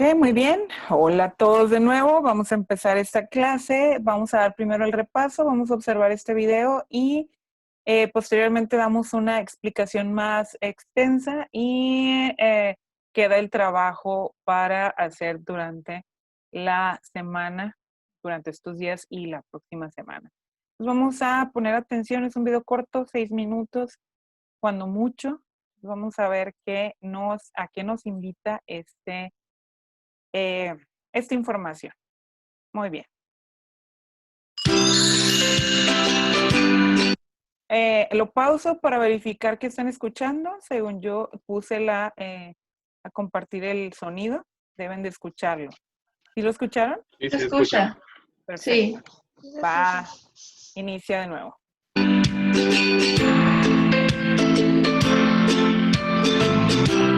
Ok, muy bien. Hola a todos de nuevo. Vamos a empezar esta clase. Vamos a dar primero el repaso, vamos a observar este video y posteriormente damos una explicación más extensa y queda el trabajo para hacer durante la semana, durante estos días y la próxima semana. Pues vamos a poner atención, es un video corto, 6 minutos, cuando mucho. Vamos a ver a qué nos invita esta información. Muy bien. Lo pauso para verificar que están escuchando. Según yo puse a compartir el sonido, deben de escucharlo. ¿Sí lo escucharon? Sí, se escucha. Perfecto. Sí. Va, inicia de nuevo.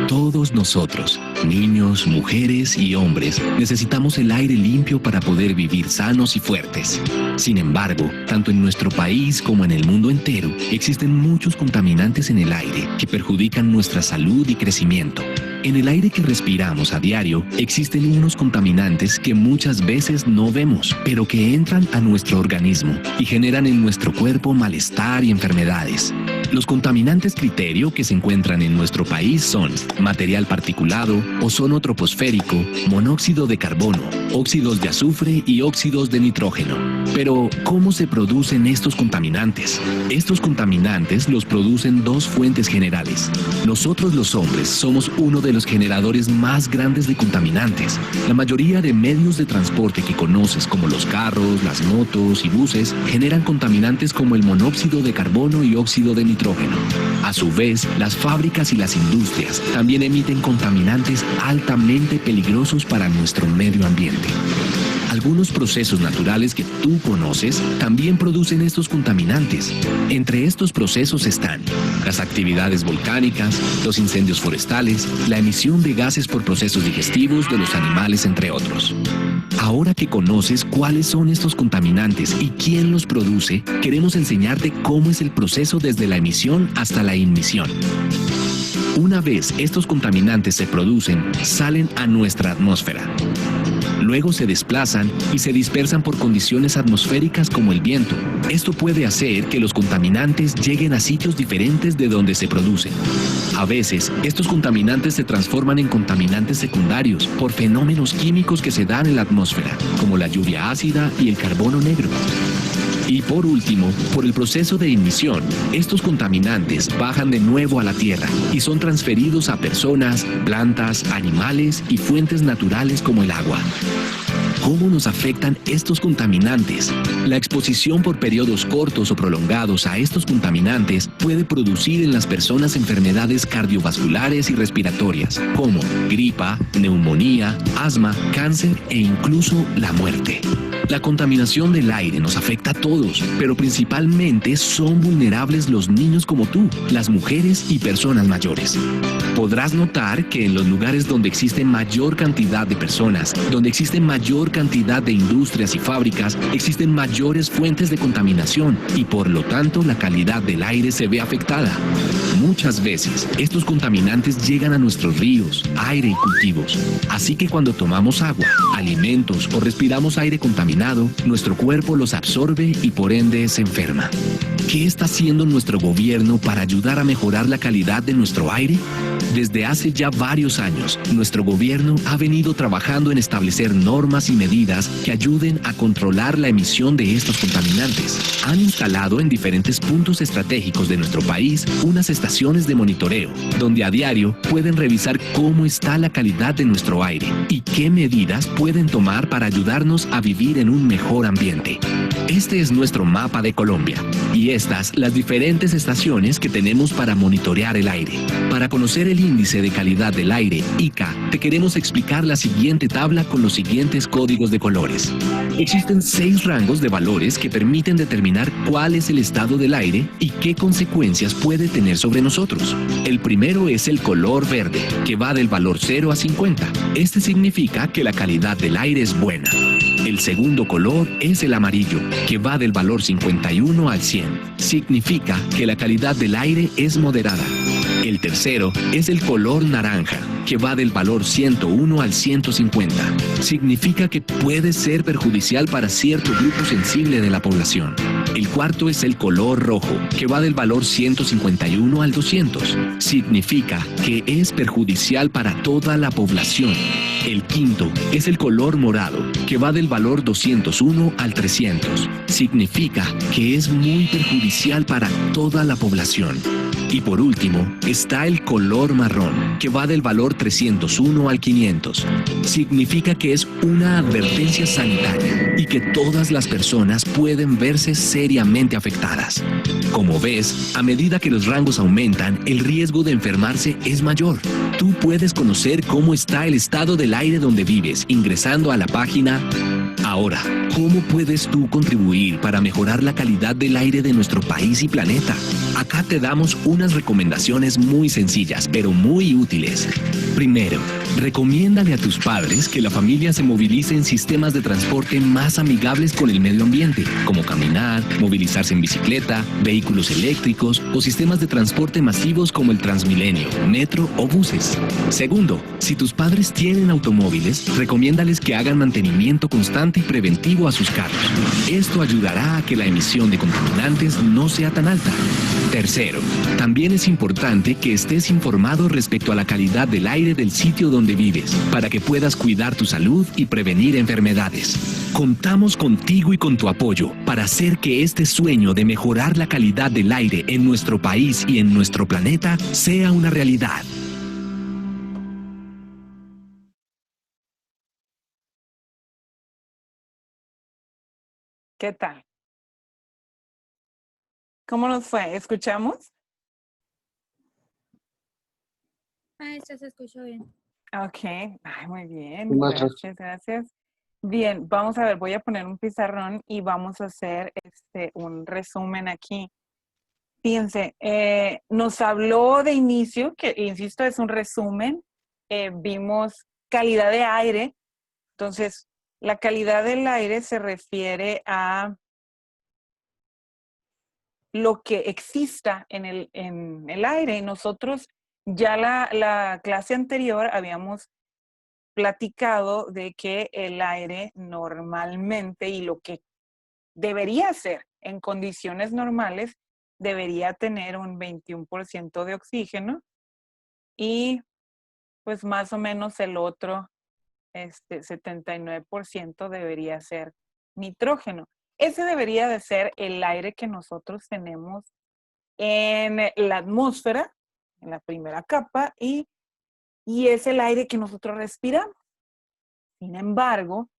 Todos nosotros, niños, mujeres y hombres, necesitamos el aire limpio para poder vivir sanos y fuertes. Sin embargo, tanto en nuestro país como en el mundo entero, existen muchos contaminantes en el aire que perjudican nuestra salud y crecimiento. En el aire que respiramos a diario, existen unos contaminantes que muchas veces no vemos, pero que entran a nuestro organismo y generan en nuestro cuerpo malestar y enfermedades. Los contaminantes criterio que se encuentran en nuestro país son material particulado, ozono troposférico, monóxido de carbono, óxidos de azufre y óxidos de nitrógeno. Pero, ¿cómo se producen estos contaminantes? Estos contaminantes los producen dos fuentes generales. Nosotros los hombres somos uno de los generadores más grandes de contaminantes. La mayoría de medios de transporte que conoces, como los carros, las motos y buses, generan contaminantes como el monóxido de carbono y óxido de nitrógeno. A su vez, las fábricas y las industrias también emiten contaminantes altamente peligrosos para nuestro medio ambiente. Algunos procesos naturales que tú conoces también producen estos contaminantes. Entre estos procesos están las actividades volcánicas, los incendios forestales, la emisión de gases por procesos digestivos de los animales, entre otros. Ahora que conoces cuáles son estos contaminantes y quién los produce, queremos enseñarte cómo es el proceso desde la emisión hasta la inmisión. Una vez estos contaminantes se producen, salen a nuestra atmósfera. Luego se desplazan y se dispersan por condiciones atmosféricas como el viento. Esto puede hacer que los contaminantes lleguen a sitios diferentes de donde se producen. A veces, estos contaminantes se transforman en contaminantes secundarios por fenómenos químicos que se dan en la atmósfera, como la lluvia ácida y el carbono negro. Y por último, por el proceso de inmisión, estos contaminantes bajan de nuevo a la Tierra y son transferidos a personas, plantas, animales y fuentes naturales como el agua. ¿Cómo nos afectan estos contaminantes? La exposición por periodos cortos o prolongados a estos contaminantes puede producir en las personas enfermedades cardiovasculares y respiratorias, como gripa, neumonía, asma, cáncer e incluso la muerte. La contaminación del aire nos afecta a todos, pero principalmente son vulnerables los niños como tú, las mujeres y personas mayores. Podrás notar que en los lugares donde existe mayor cantidad de personas, donde existe mayor cantidad de industrias y fábricas, existen mayores fuentes de contaminación y por lo tanto la calidad del aire se ve afectada. Muchas veces estos contaminantes llegan a nuestros ríos, aire y cultivos. Así que cuando tomamos agua, alimentos o respiramos aire contaminado, nuestro cuerpo los absorbe y por ende se enferma. ¿Qué está haciendo nuestro gobierno para ayudar a mejorar la calidad de nuestro aire? Desde hace ya varios años, nuestro gobierno ha venido trabajando en establecer normas y medidas que ayuden a controlar la emisión de estos contaminantes. Han instalado en diferentes puntos estratégicos de nuestro país unas estaciones de monitoreo, donde a diario pueden revisar cómo está la calidad de nuestro aire y qué medidas pueden tomar para ayudarnos a vivir en un mejor ambiente. Este es nuestro mapa de Colombia y estas las diferentes estaciones que tenemos para monitorear el aire. Para conocer el índice de calidad del aire, ICA, te queremos explicar la siguiente tabla con los siguientes códigos de colores. Existen 6 rangos de valores que permiten determinar cuál es el estado del aire y qué consecuencias puede tener sobre nosotros. El primero es el color verde, que va del valor 0 a 50. Este significa que la calidad del aire es buena. El segundo color es el amarillo, que va del valor 51 al 100. Significa que la calidad del aire es moderada. El tercero es el color naranja, que va del valor 101 al 150. Significa que puede ser perjudicial para cierto grupo sensible de la población. El cuarto es el color rojo, que va del valor 151 al 200. Significa que es perjudicial para toda la población. El quinto es el color morado, que va del valor 201 al 300. Significa que es muy perjudicial para toda la población. Y por último, está el color marrón, que va del valor 301 al 500. Significa que es una advertencia sanitaria y que todas las personas pueden verse seriamente afectadas. Como ves, a medida que los rangos aumentan, el riesgo de enfermarse es mayor. Tú puedes conocer cómo está el estado del aire donde vives ingresando a la página. Ahora, ¿cómo puedes tú contribuir para mejorar la calidad del aire de nuestro país y planeta? Acá te damos unas recomendaciones muy sencillas, pero muy útiles. Primero, recomiéndale a tus padres que la familia se movilice en sistemas de transporte más amigables con el medio ambiente, como caminar, movilizarse en bicicleta, vehículos eléctricos o sistemas de transporte masivos como el Transmilenio, metro o buses. Segundo, si tus padres tienen automóviles, recomiéndales que hagan mantenimiento constante y preventivo a sus carros. Esto ayudará a que la emisión de contaminantes no sea tan alta. Tercero, también es importante que estés informado respecto a la calidad del aire del sitio donde vives, para que puedas cuidar tu salud y prevenir enfermedades. Contamos contigo y con tu apoyo para hacer que este sueño de mejorar la calidad del aire en nuestro país y en nuestro planeta sea una realidad. ¿Qué tal? ¿Cómo nos fue? ¿Escuchamos? Maestra, se escuchó bien. Ok, ay, muy bien, Maestra. gracias. Bien, vamos a ver, voy a poner un pizarrón y vamos a hacer un resumen aquí. Fíjense, nos habló de inicio, que insisto, es un resumen. Vimos calidad de aire. Entonces, la calidad del aire se refiere a lo que exista en el aire. Y nosotros ya la clase anterior habíamos platicado de que el aire normalmente y lo que debería ser en condiciones normales debería tener un 21% de oxígeno y pues más o menos el otro 79% debería ser nitrógeno. Ese debería de ser el aire que nosotros tenemos en la atmósfera, en la primera capa, y es el aire que nosotros respiramos. Sin embargo,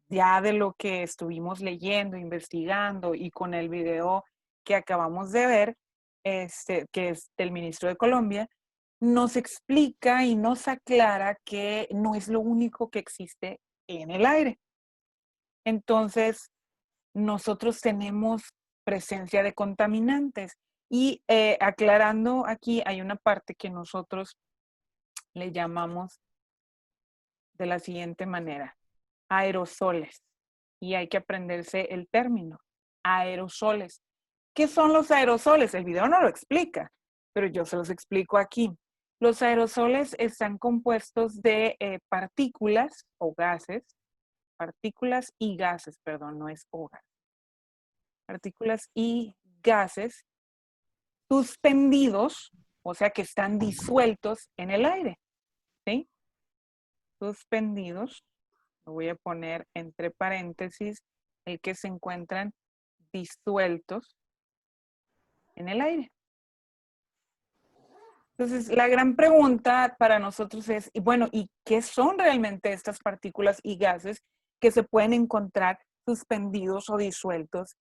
ya de lo que estuvimos leyendo, investigando y con el video que acabamos de ver, que es del ministro de Colombia, nos explica y nos aclara que no es lo único que existe en el aire. Entonces, nosotros tenemos presencia de contaminantes y aclarando aquí hay una parte que nosotros le llamamos de la siguiente manera: aerosoles. Y hay que aprenderse el término, aerosoles. ¿Qué son los aerosoles? El video no lo explica, pero yo se los explico aquí. Los aerosoles están compuestos de partículas o gases, partículas y gases, perdón, no es o gas. Partículas y gases suspendidos, o sea que están disueltos en el aire, ¿sí? Suspendidos. Lo voy a poner entre paréntesis, el que se encuentran disueltos en el aire. Entonces, la gran pregunta para nosotros es, y bueno, ¿y qué son realmente estas partículas y gases que se pueden encontrar suspendidos o disueltos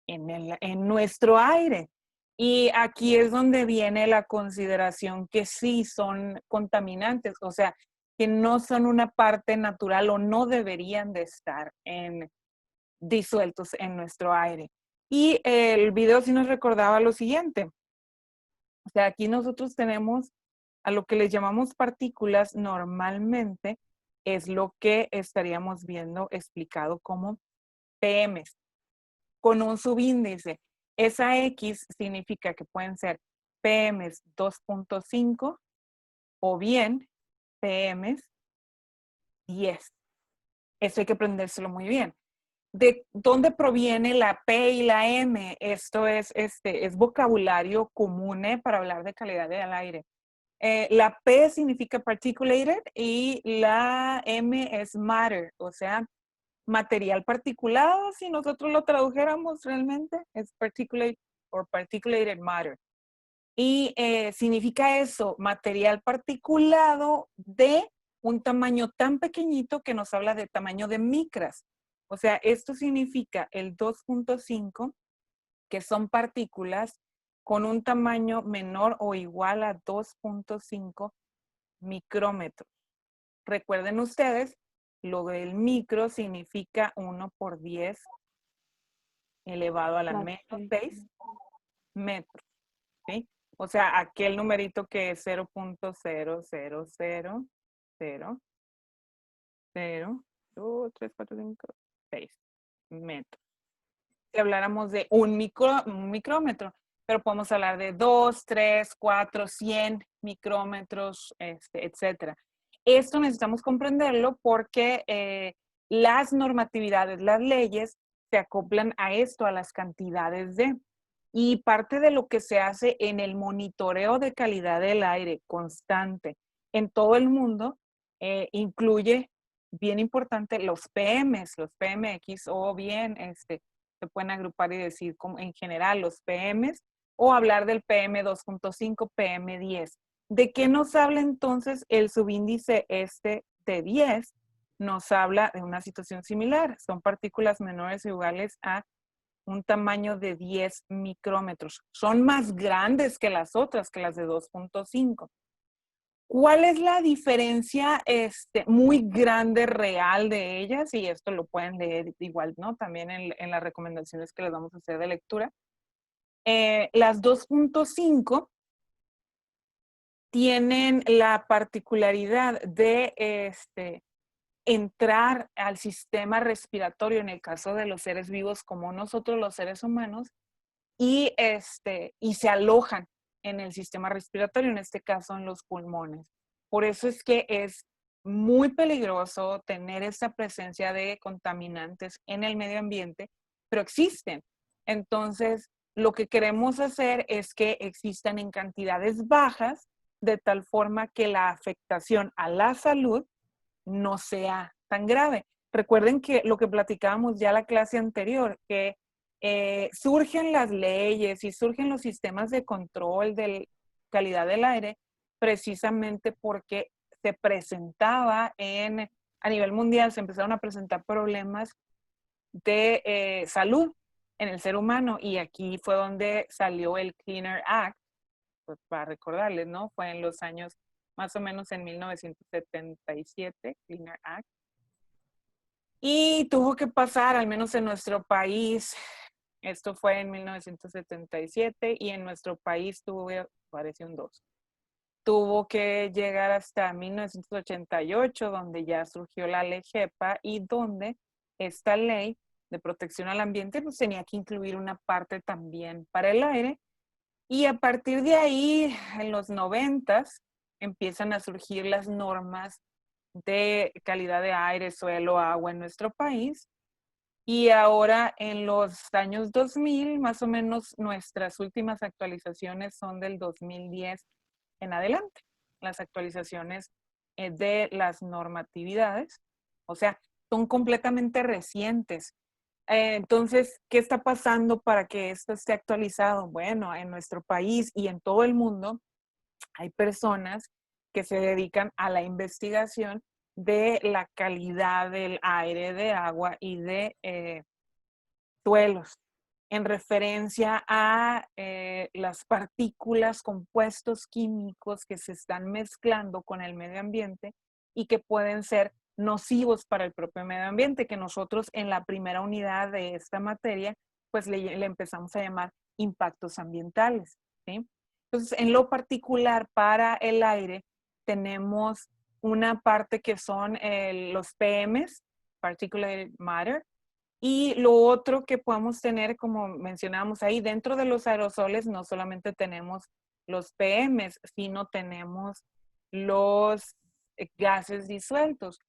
en nuestro aire? Y aquí es donde viene la consideración que sí son contaminantes, o sea, que no son una parte natural o no deberían de estar disueltos en nuestro aire. Y el video sí nos recordaba lo siguiente. O sea, aquí nosotros tenemos a lo que les llamamos partículas, normalmente es lo que estaríamos viendo explicado como PMs, con un subíndice. Esa X significa que pueden ser PMs 2.5 o bien PMs, 10. Eso hay que aprendérselo muy bien. ¿De dónde proviene la P y la M? Esto es vocabulario común para hablar de calidad del aire. La P significa particulated y la M es matter, o sea, material particulado. Si nosotros lo tradujéramos realmente, es particulate o particulated matter. Y significa eso, material particulado de un tamaño tan pequeñito que nos habla de tamaño de micras. O sea, esto significa el 2.5, que son partículas con un tamaño menor o igual a 2.5 micrómetros. Recuerden ustedes, lo del micro significa 1 por 10 elevado a la menos 6 metros. ¿Sí? O sea, aquel numerito que es 0.00000023456 metros. Si habláramos de un micrómetro, pero podemos hablar de 2, 3, 4, 100 micrómetros, etcétera. Esto necesitamos comprenderlo porque las normatividades, las leyes, se acoplan a esto, a las cantidades de. Y parte de lo que se hace en el monitoreo de calidad del aire constante en todo el mundo incluye, bien importante, los PMs, los PMX, o bien se pueden agrupar y decir como en general los PMs, o hablar del PM 2.5, PM 10. ¿De qué nos habla entonces el subíndice de 10? Nos habla de una situación similar. Son partículas menores o iguales a un tamaño de 10 micrómetros. Son más grandes que las otras, que las de 2.5. ¿Cuál es la diferencia muy grande real de ellas? Y esto lo pueden leer igual, ¿no? También en las recomendaciones que les vamos a hacer de lectura. Las 2.5 tienen la particularidad de entrar al sistema respiratorio en el caso de los seres vivos como nosotros los seres humanos y se alojan en el sistema respiratorio, en este caso en los pulmones. Por eso es que es muy peligroso tener esta presencia de contaminantes en el medio ambiente, pero existen. Entonces, lo que queremos hacer es que existan en cantidades bajas, de tal forma que la afectación a la salud no sea tan grave. Recuerden que lo que platicábamos ya la clase anterior, que surgen las leyes y surgen los sistemas de control de calidad del aire precisamente porque se presentaba a nivel mundial, se empezaron a presentar problemas de salud en el ser humano, y aquí fue donde salió el Cleaner Act, pues para recordarles, ¿no? Fue en los años más o menos en 1977, Cleaner Act. Y tuvo que pasar, al menos en nuestro país, esto fue en 1977, y en nuestro país parece un 2. Tuvo que llegar hasta 1988, donde ya surgió la ley GEPA y donde esta ley de protección al ambiente pues tenía que incluir una parte también para el aire. Y a partir de ahí, en los 90s, empiezan a surgir las normas de calidad de aire, suelo, agua en nuestro país. Y ahora en los años 2000, más o menos nuestras últimas actualizaciones son del 2010 en adelante. Las actualizaciones de las normatividades, o sea, son completamente recientes. Entonces, ¿qué está pasando para que esto esté actualizado? Bueno, en nuestro país y en todo el mundo hay personas que se dedican a la investigación de la calidad del aire, de agua y de suelos, en referencia a las partículas, compuestos químicos que se están mezclando con el medio ambiente y que pueden ser nocivos para el propio medio ambiente, que nosotros en la primera unidad de esta materia, pues le empezamos a llamar impactos ambientales, ¿sí? Entonces, en lo particular para el aire, tenemos una parte que son los PMs, Particulate Matter, y lo otro que podemos tener, como mencionábamos ahí, dentro de los aerosoles no solamente tenemos los PMs, sino tenemos los gases disueltos.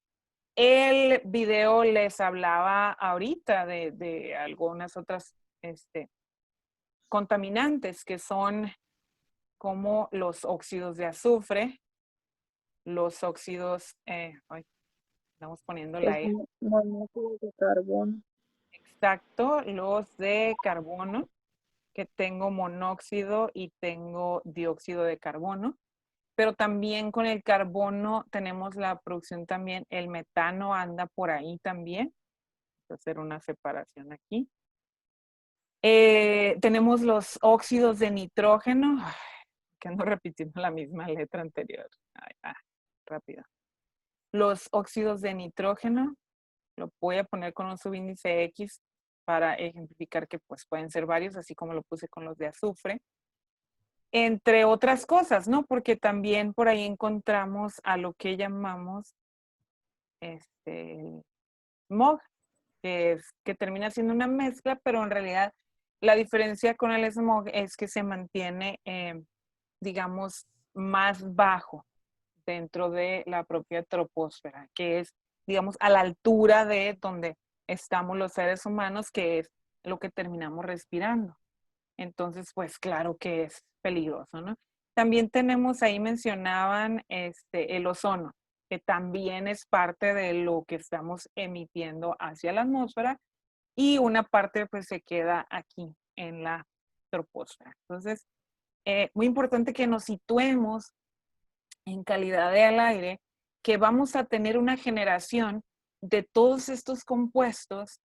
El video les hablaba ahorita de algunas otras contaminantes que son como los óxidos de azufre, los óxidos, estamos poniendo la E. Monóxido de carbono. Exacto, los de carbono, que tengo monóxido y tengo dióxido de carbono. Pero también con el carbono tenemos la producción también, el metano anda por ahí también. Voy a hacer una separación aquí. Tenemos los óxidos de nitrógeno, que ando repitiendo la misma letra anterior. Rápido. Los óxidos de nitrógeno, lo voy a poner con un subíndice X para ejemplificar que pues pueden ser varios, así como lo puse con los de azufre. Entre otras cosas, ¿no? Porque también por ahí encontramos a lo que llamamos smog, que termina siendo una mezcla, pero en realidad la diferencia con el smog es que se mantiene, digamos, más bajo dentro de la propia troposfera, que es, digamos, a la altura de donde estamos los seres humanos, que es lo que terminamos respirando. Entonces, pues claro que es peligroso, ¿no? También tenemos, ahí mencionaban el ozono, que también es parte de lo que estamos emitiendo hacia la atmósfera y una parte pues se queda aquí en la troposfera. Entonces, muy importante que nos situemos en calidad del aire, que vamos a tener una generación de todos estos compuestos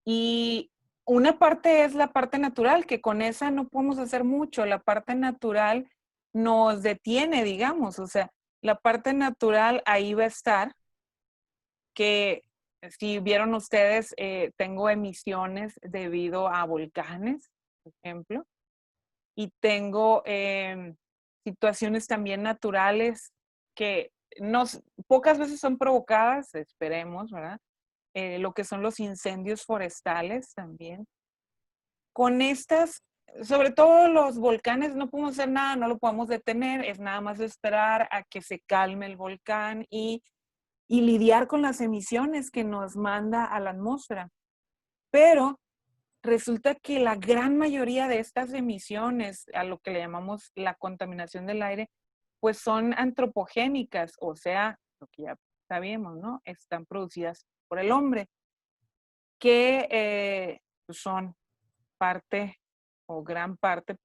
y una parte es la parte natural, que con esa no podemos hacer mucho. La parte natural nos detiene, digamos. O sea, la parte natural ahí va a estar, que si vieron ustedes, tengo emisiones debido a volcanes, por ejemplo, y tengo situaciones también naturales que pocas veces son provocadas, esperemos, ¿verdad? Lo que son los incendios forestales también. Con estas, sobre todo los volcanes, no podemos hacer nada, no lo podemos detener, es nada más esperar a que se calme el volcán y lidiar con las emisiones que nos manda a la atmósfera. Pero resulta que la gran mayoría de estas emisiones, a lo que le llamamos la contaminación del aire, pues son antropogénicas, o sea, lo que ya sabíamos, ¿no? Están producidas por el hombre, que son parte o gran parte,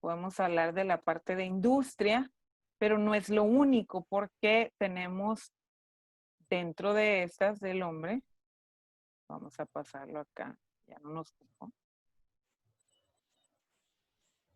podemos hablar de la parte de industria, pero no es lo único, porque tenemos dentro de estas del hombre, vamos a pasarlo acá, ya no nos ocupó.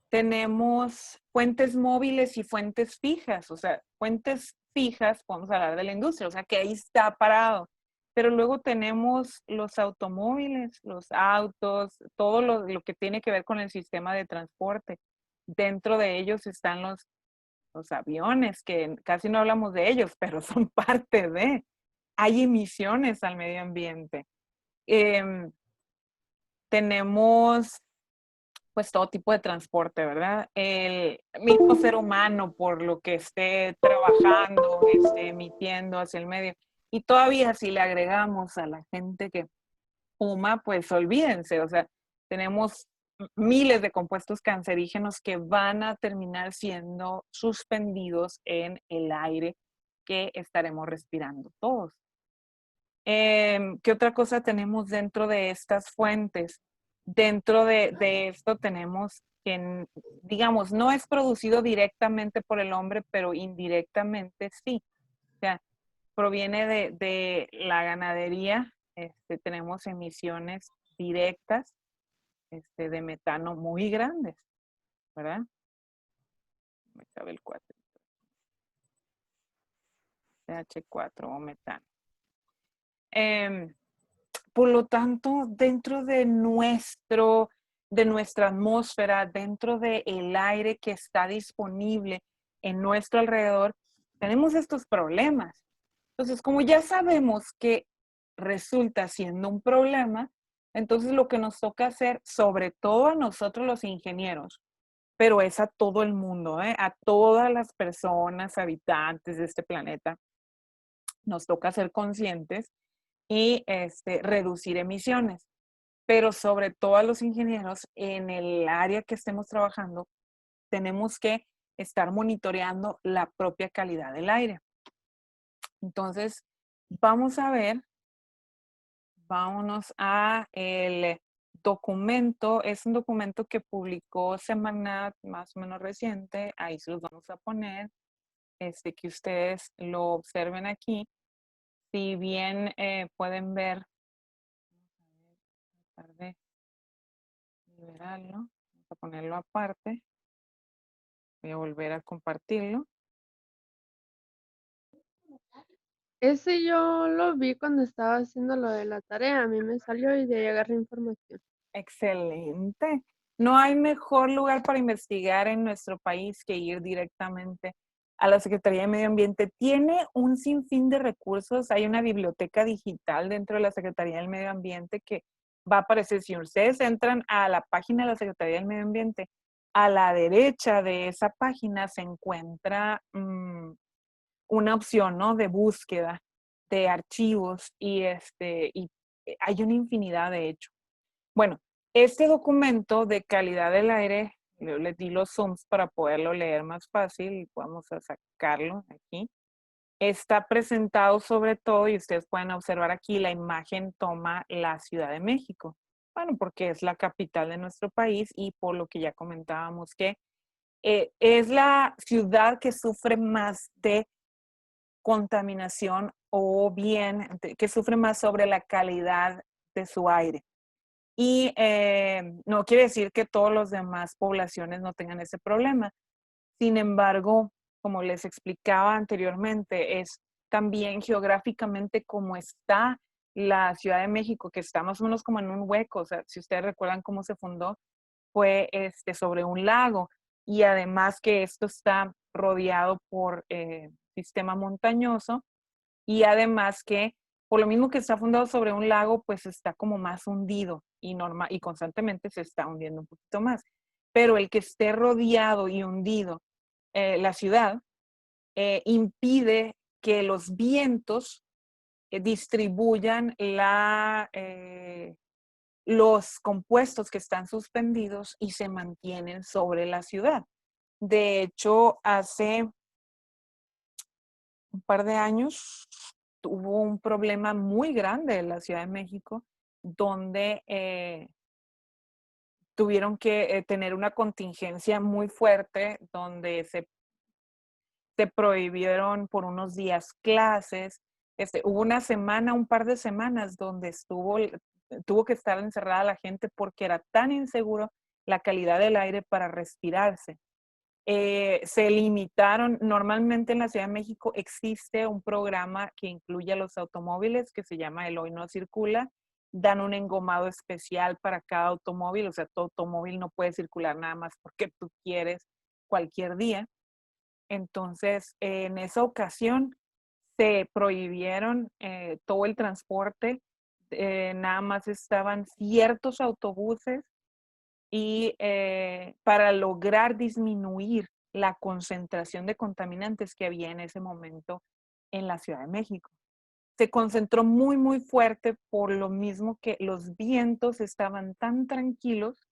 Tenemos fuentes móviles y fuentes fijas, o sea, fuentes fijas, podemos hablar de la industria, o sea, que ahí está parado. Pero luego tenemos los automóviles, los autos, todo lo que tiene que ver con el sistema de transporte. Dentro de ellos están los aviones, que casi no hablamos de ellos, pero son parte de. Hay emisiones al medio ambiente. Tenemos pues todo tipo de transporte, ¿verdad? El mismo ser humano, por lo que esté trabajando, esté emitiendo hacia el medio. Y todavía si le agregamos a la gente que fuma, pues olvídense, o sea, tenemos miles de compuestos cancerígenos que van a terminar siendo suspendidos en el aire que estaremos respirando todos. ¿Qué otra cosa tenemos dentro de estas fuentes? Dentro de esto tenemos que, digamos, no es producido directamente por el hombre, pero indirectamente sí. O sea, proviene de la ganadería. Tenemos emisiones directas de metano muy grandes, ¿verdad? Me cabe el 4. CH4 o metano. Por lo tanto, dentro de nuestra atmósfera, dentro del aire que está disponible en nuestro alrededor, tenemos estos problemas. Entonces, como ya sabemos que resulta siendo un problema, entonces lo que nos toca hacer, sobre todo a nosotros los ingenieros, pero es a todo el mundo, a todas las personas habitantes de este planeta. Nos toca ser conscientes y reducir emisiones, pero sobre todo a los ingenieros en el área que estemos trabajando, tenemos que estar monitoreando la propia calidad del aire. Entonces, vamos a ver, vámonos a el documento. Es un documento que publicó Semanat, más o menos reciente. Ahí se los vamos a poner, que ustedes lo observen aquí. Si bien pueden ver, vamos a tratar de liberarlo, vamos a ponerlo aparte. Voy a volver a compartirlo. Ese yo lo vi cuando estaba haciendo lo de la tarea. A mí me salió y de ahí agarré información. Excelente. No hay mejor lugar para investigar en nuestro país que ir directamente a la Secretaría de Medio Ambiente. Tiene un sinfín de recursos. Hay una biblioteca digital dentro de la Secretaría del Medio Ambiente que va a aparecer. Si ustedes entran a la página de la Secretaría del Medio Ambiente, a la derecha de esa página se encuentra una opción, ¿no? De búsqueda de archivos y hay una infinidad de hecho. Bueno, este documento de calidad del aire, yo le di los zooms para poderlo leer más fácil y vamos a sacarlo aquí. Está presentado sobre todo, y ustedes pueden observar aquí, la imagen toma la Ciudad de México. Bueno, porque es la capital de nuestro país y por lo que ya comentábamos que es la ciudad que sufre más de contaminación o bien que sufre más sobre la calidad de su aire. Y no quiere decir que todas las demás poblaciones no tengan ese problema. Sin embargo, como les explicaba anteriormente, es también geográficamente como está la Ciudad de México, que está más o menos como en un hueco. O sea, si ustedes recuerdan cómo se fundó, fue sobre un lago. Y además que esto está rodeado por sistema montañoso y además que por lo mismo que está fundado sobre un lago, pues está como más hundido y constantemente se está hundiendo un poquito más. Pero el que esté rodeado y hundido la ciudad impide que los vientos distribuyan los compuestos que están suspendidos y se mantienen sobre la ciudad. De hecho, hace un par de años tuvo un problema muy grande en la Ciudad de México, donde tuvieron que tener una contingencia muy fuerte, donde se prohibieron por unos días clases. Hubo una semana, un par de semanas, donde tuvo que estar encerrada la gente porque era tan inseguro la calidad del aire para respirarse. Se limitaron, normalmente en la Ciudad de México existe un programa que incluye a los automóviles que se llama El Hoy No Circula, dan un engomado especial para cada automóvil, o sea, tu automóvil no puede circular nada más porque tú quieres cualquier día. Entonces, en esa ocasión se prohibieron todo el transporte, nada más estaban ciertos autobuses y para lograr disminuir la concentración de contaminantes que había en ese momento en la Ciudad de México. Se concentró muy, muy fuerte por lo mismo que los vientos estaban tan tranquilos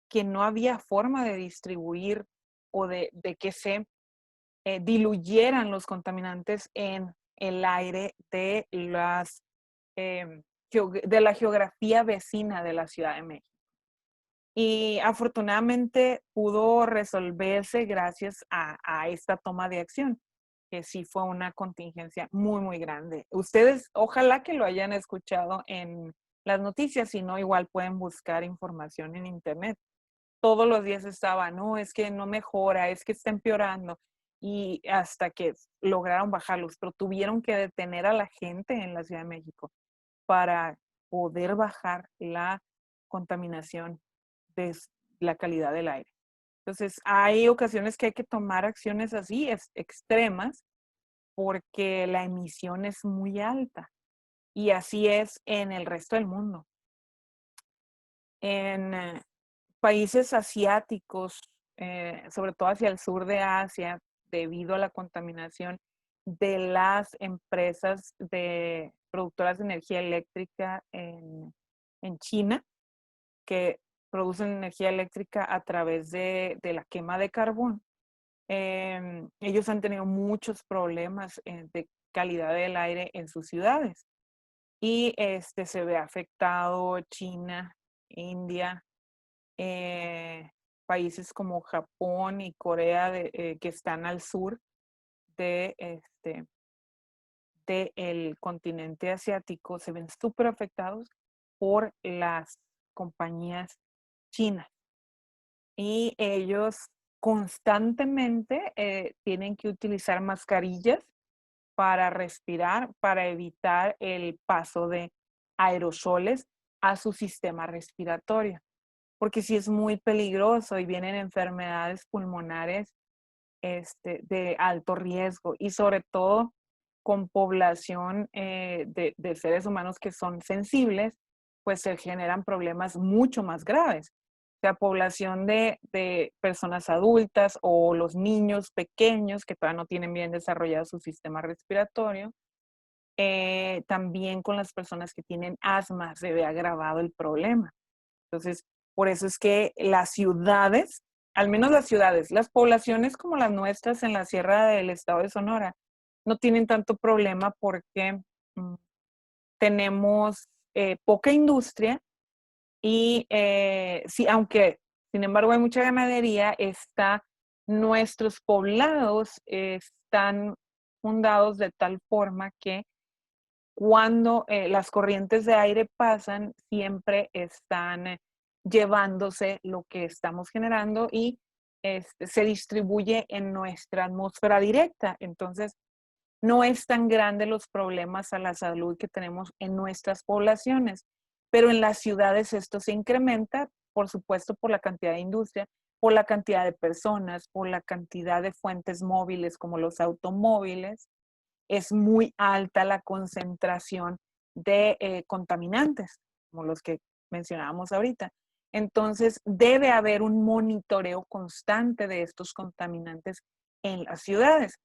que no había forma de distribuir o de que se diluyeran los contaminantes en el aire de la geografía vecina de la Ciudad de México. Y afortunadamente pudo resolverse gracias a esta toma de acción, que sí fue una contingencia muy, muy grande. Ustedes, ojalá que lo hayan escuchado en las noticias, si no, igual pueden buscar información en internet. Todos los días estaba, no, es que no mejora, es que está empeorando. Y hasta que lograron bajarlos, pero tuvieron que detener a la gente en la Ciudad de México para poder bajar la contaminación de la calidad del aire. Entonces, hay ocasiones que hay que tomar acciones así, extremas, porque la emisión es muy alta. Y así es en el resto del mundo. En países asiáticos, sobre todo hacia el sur de Asia, debido a la contaminación de las empresas de productoras de energía eléctrica en China, que producen energía eléctrica a través de la quema de carbón. Ellos han tenido muchos problemas de calidad del aire en sus ciudades y se ve afectado China, India, países como Japón y Corea que están al sur de del continente asiático, se ven súper afectados por las compañías chinas. Y ellos constantemente tienen que utilizar mascarillas para respirar, para evitar el paso de aerosoles a su sistema respiratorio, porque sí es muy peligroso y vienen enfermedades pulmonares de alto riesgo y sobre todo con población de seres humanos que son sensibles, pues se generan problemas mucho más graves. O sea, población de personas adultas o los niños pequeños que todavía no tienen bien desarrollado su sistema respiratorio. También con las personas que tienen asma se ve agravado el problema. Entonces, por eso es que las ciudades, al menos las ciudades, las poblaciones como las nuestras en la sierra del estado de Sonora, no tienen tanto problema porque tenemos poca industria y sí, aunque sin embargo hay mucha ganadería, nuestros poblados están fundados de tal forma que cuando las corrientes de aire pasan, siempre están llevándose lo que estamos generando y se distribuye en nuestra atmósfera directa. Entonces, no es tan grande los problemas a la salud que tenemos en nuestras poblaciones, pero en las ciudades esto se incrementa, por supuesto, por la cantidad de industria, por la cantidad de personas, por la cantidad de fuentes móviles como los automóviles. Es muy alta la concentración de contaminantes, como los que mencionábamos ahorita. Entonces, debe haber un monitoreo constante de estos contaminantes en las ciudades.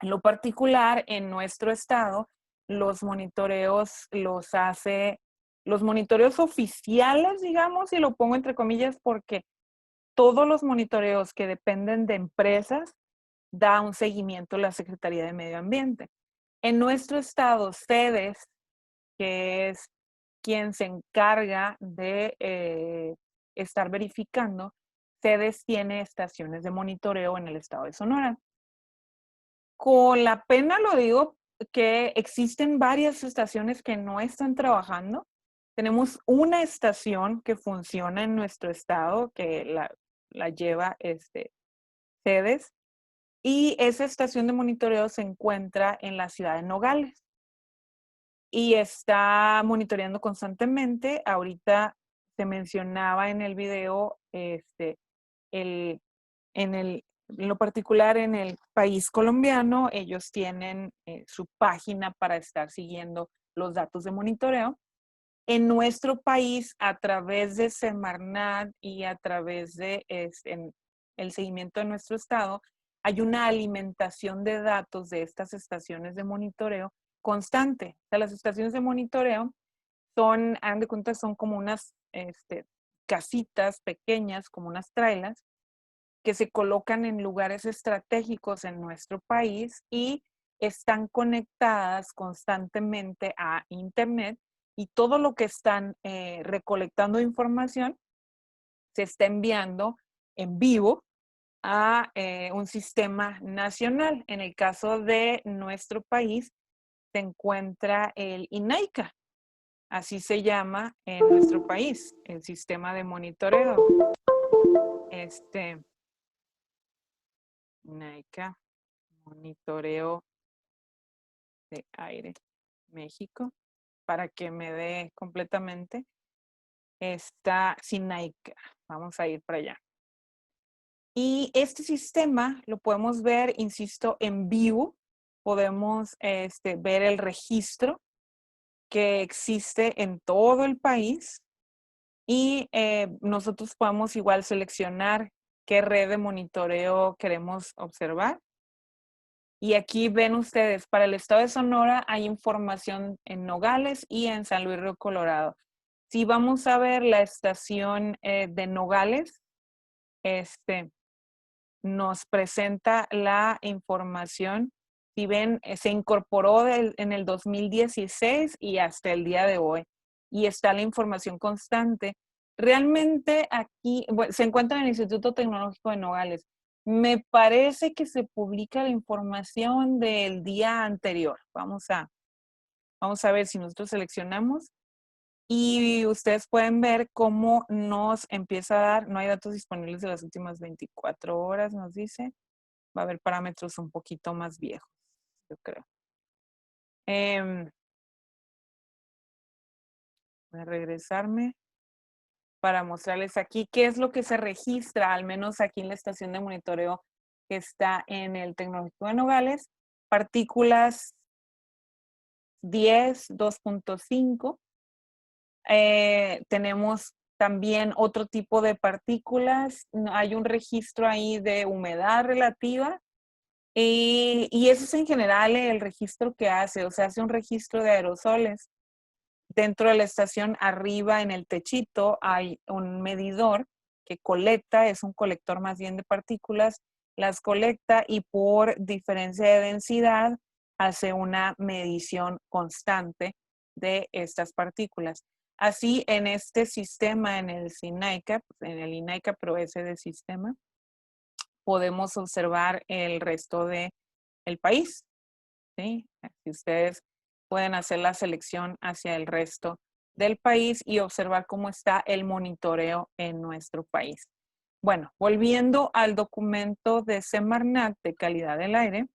En lo particular, en nuestro estado, los monitoreos los monitoreos oficiales, digamos, y lo pongo entre comillas porque todos los monitoreos que dependen de empresas da un seguimiento a la Secretaría de Medio Ambiente. En nuestro estado, CEDES, que es quien se encarga de estar verificando, CEDES tiene estaciones de monitoreo en el estado de Sonora. Con la pena lo digo que existen varias estaciones que no están trabajando. Tenemos una estación que funciona en nuestro estado, que la lleva CEDES, y esa estación de monitoreo se encuentra en la ciudad de Nogales y está monitoreando constantemente. Ahorita se mencionaba en el video, en lo particular en el país colombiano, ellos tienen su página para estar siguiendo los datos de monitoreo. En nuestro país, a través de Semarnat y a través de el seguimiento de nuestro estado, hay una alimentación de datos de estas estaciones de monitoreo constante. O sea, las estaciones de monitoreo hagan de cuenta, son como unas casitas pequeñas, como unas trailas, que se colocan en lugares estratégicos en nuestro país y están conectadas constantemente a Internet, y todo lo que están recolectando información se está enviando en vivo a un sistema nacional. En el caso de nuestro país se encuentra el INAICA, así se llama en nuestro país, el sistema de monitoreo. INAICA, monitoreo de aire, México, para que me dé completamente. Está SINAICA. Vamos a ir para allá. Y este sistema lo podemos ver, insisto, en vivo. Podemos ver el registro que existe en todo el país y nosotros podemos igual seleccionar qué red de monitoreo queremos observar. Y aquí ven ustedes, para el estado de Sonora hay información en Nogales y en San Luis Río Colorado. Si vamos a ver la estación de Nogales, nos presenta la información. Si ven, se incorporó en el 2016 y hasta el día de hoy. Y está la información constante. Realmente aquí, bueno, se encuentra en el Instituto Tecnológico de Nogales. Me parece que se publica la información del día anterior. Vamos a ver si nosotros seleccionamos. Y ustedes pueden ver cómo nos empieza a dar, no hay datos disponibles de las últimas 24 horas, nos dice. Va a haber parámetros un poquito más viejos, yo creo. Voy a regresarme para mostrarles aquí qué es lo que se registra, al menos aquí en la estación de monitoreo que está en el Tecnológico de Nogales. Partículas 10, 2.5. Tenemos también otro tipo de partículas. Hay un registro ahí de humedad relativa. Y eso es en general el registro que hace. O sea, hace un registro de aerosoles. Dentro de la estación, arriba en el techito, hay un medidor que colecta, es un colector más bien de partículas, las colecta y por diferencia de densidad hace una medición constante de estas partículas. Así, en este sistema, en el SINAICA, en el INAICA, pero ese de sistema, podemos observar el resto del país, ¿sí? Así ustedes pueden hacer la selección hacia el resto del país y observar cómo está el monitoreo en nuestro país. Bueno, volviendo al documento de Semarnat de calidad del aire,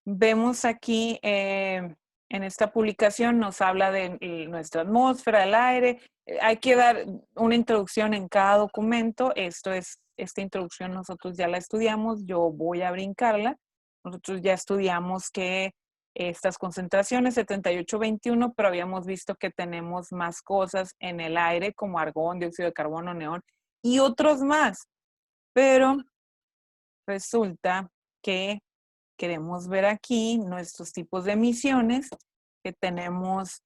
vemos aquí en esta publicación nos habla de nuestra atmósfera, el aire. Hay que dar una introducción en cada documento. Esta introducción nosotros ya la estudiamos, yo voy a brincarla. Nosotros ya estudiamos que estas concentraciones 78-21, pero habíamos visto que tenemos más cosas en el aire como argón, dióxido de carbono, neón y otros más. Pero resulta que queremos ver aquí nuestros tipos de emisiones, que tenemos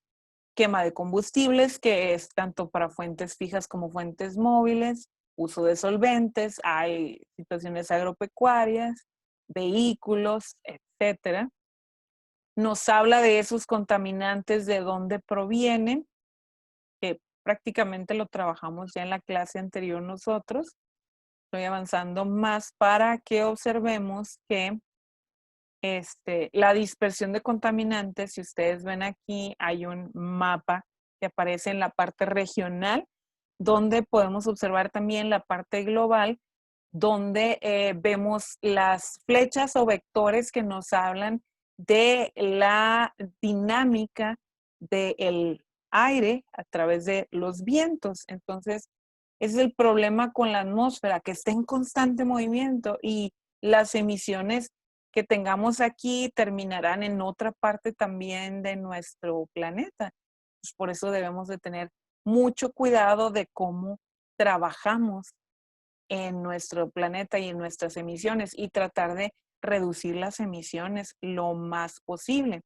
quema de combustibles, que es tanto para fuentes fijas como fuentes móviles, uso de solventes, hay situaciones agropecuarias, vehículos, etcétera. Nos habla de esos contaminantes, de dónde provienen, que prácticamente lo trabajamos ya en la clase anterior nosotros. Estoy avanzando más para que observemos que la dispersión de contaminantes, si ustedes ven aquí, hay un mapa que aparece en la parte regional, donde podemos observar también la parte global, donde vemos las flechas o vectores que nos hablan de la dinámica del aire a través de los vientos. Entonces, ese es el problema con la atmósfera, que está en constante movimiento y las emisiones que tengamos aquí terminarán en otra parte también de nuestro planeta. Pues por eso debemos de tener mucho cuidado de cómo trabajamos en nuestro planeta y en nuestras emisiones y tratar de reducir las emisiones lo más posible.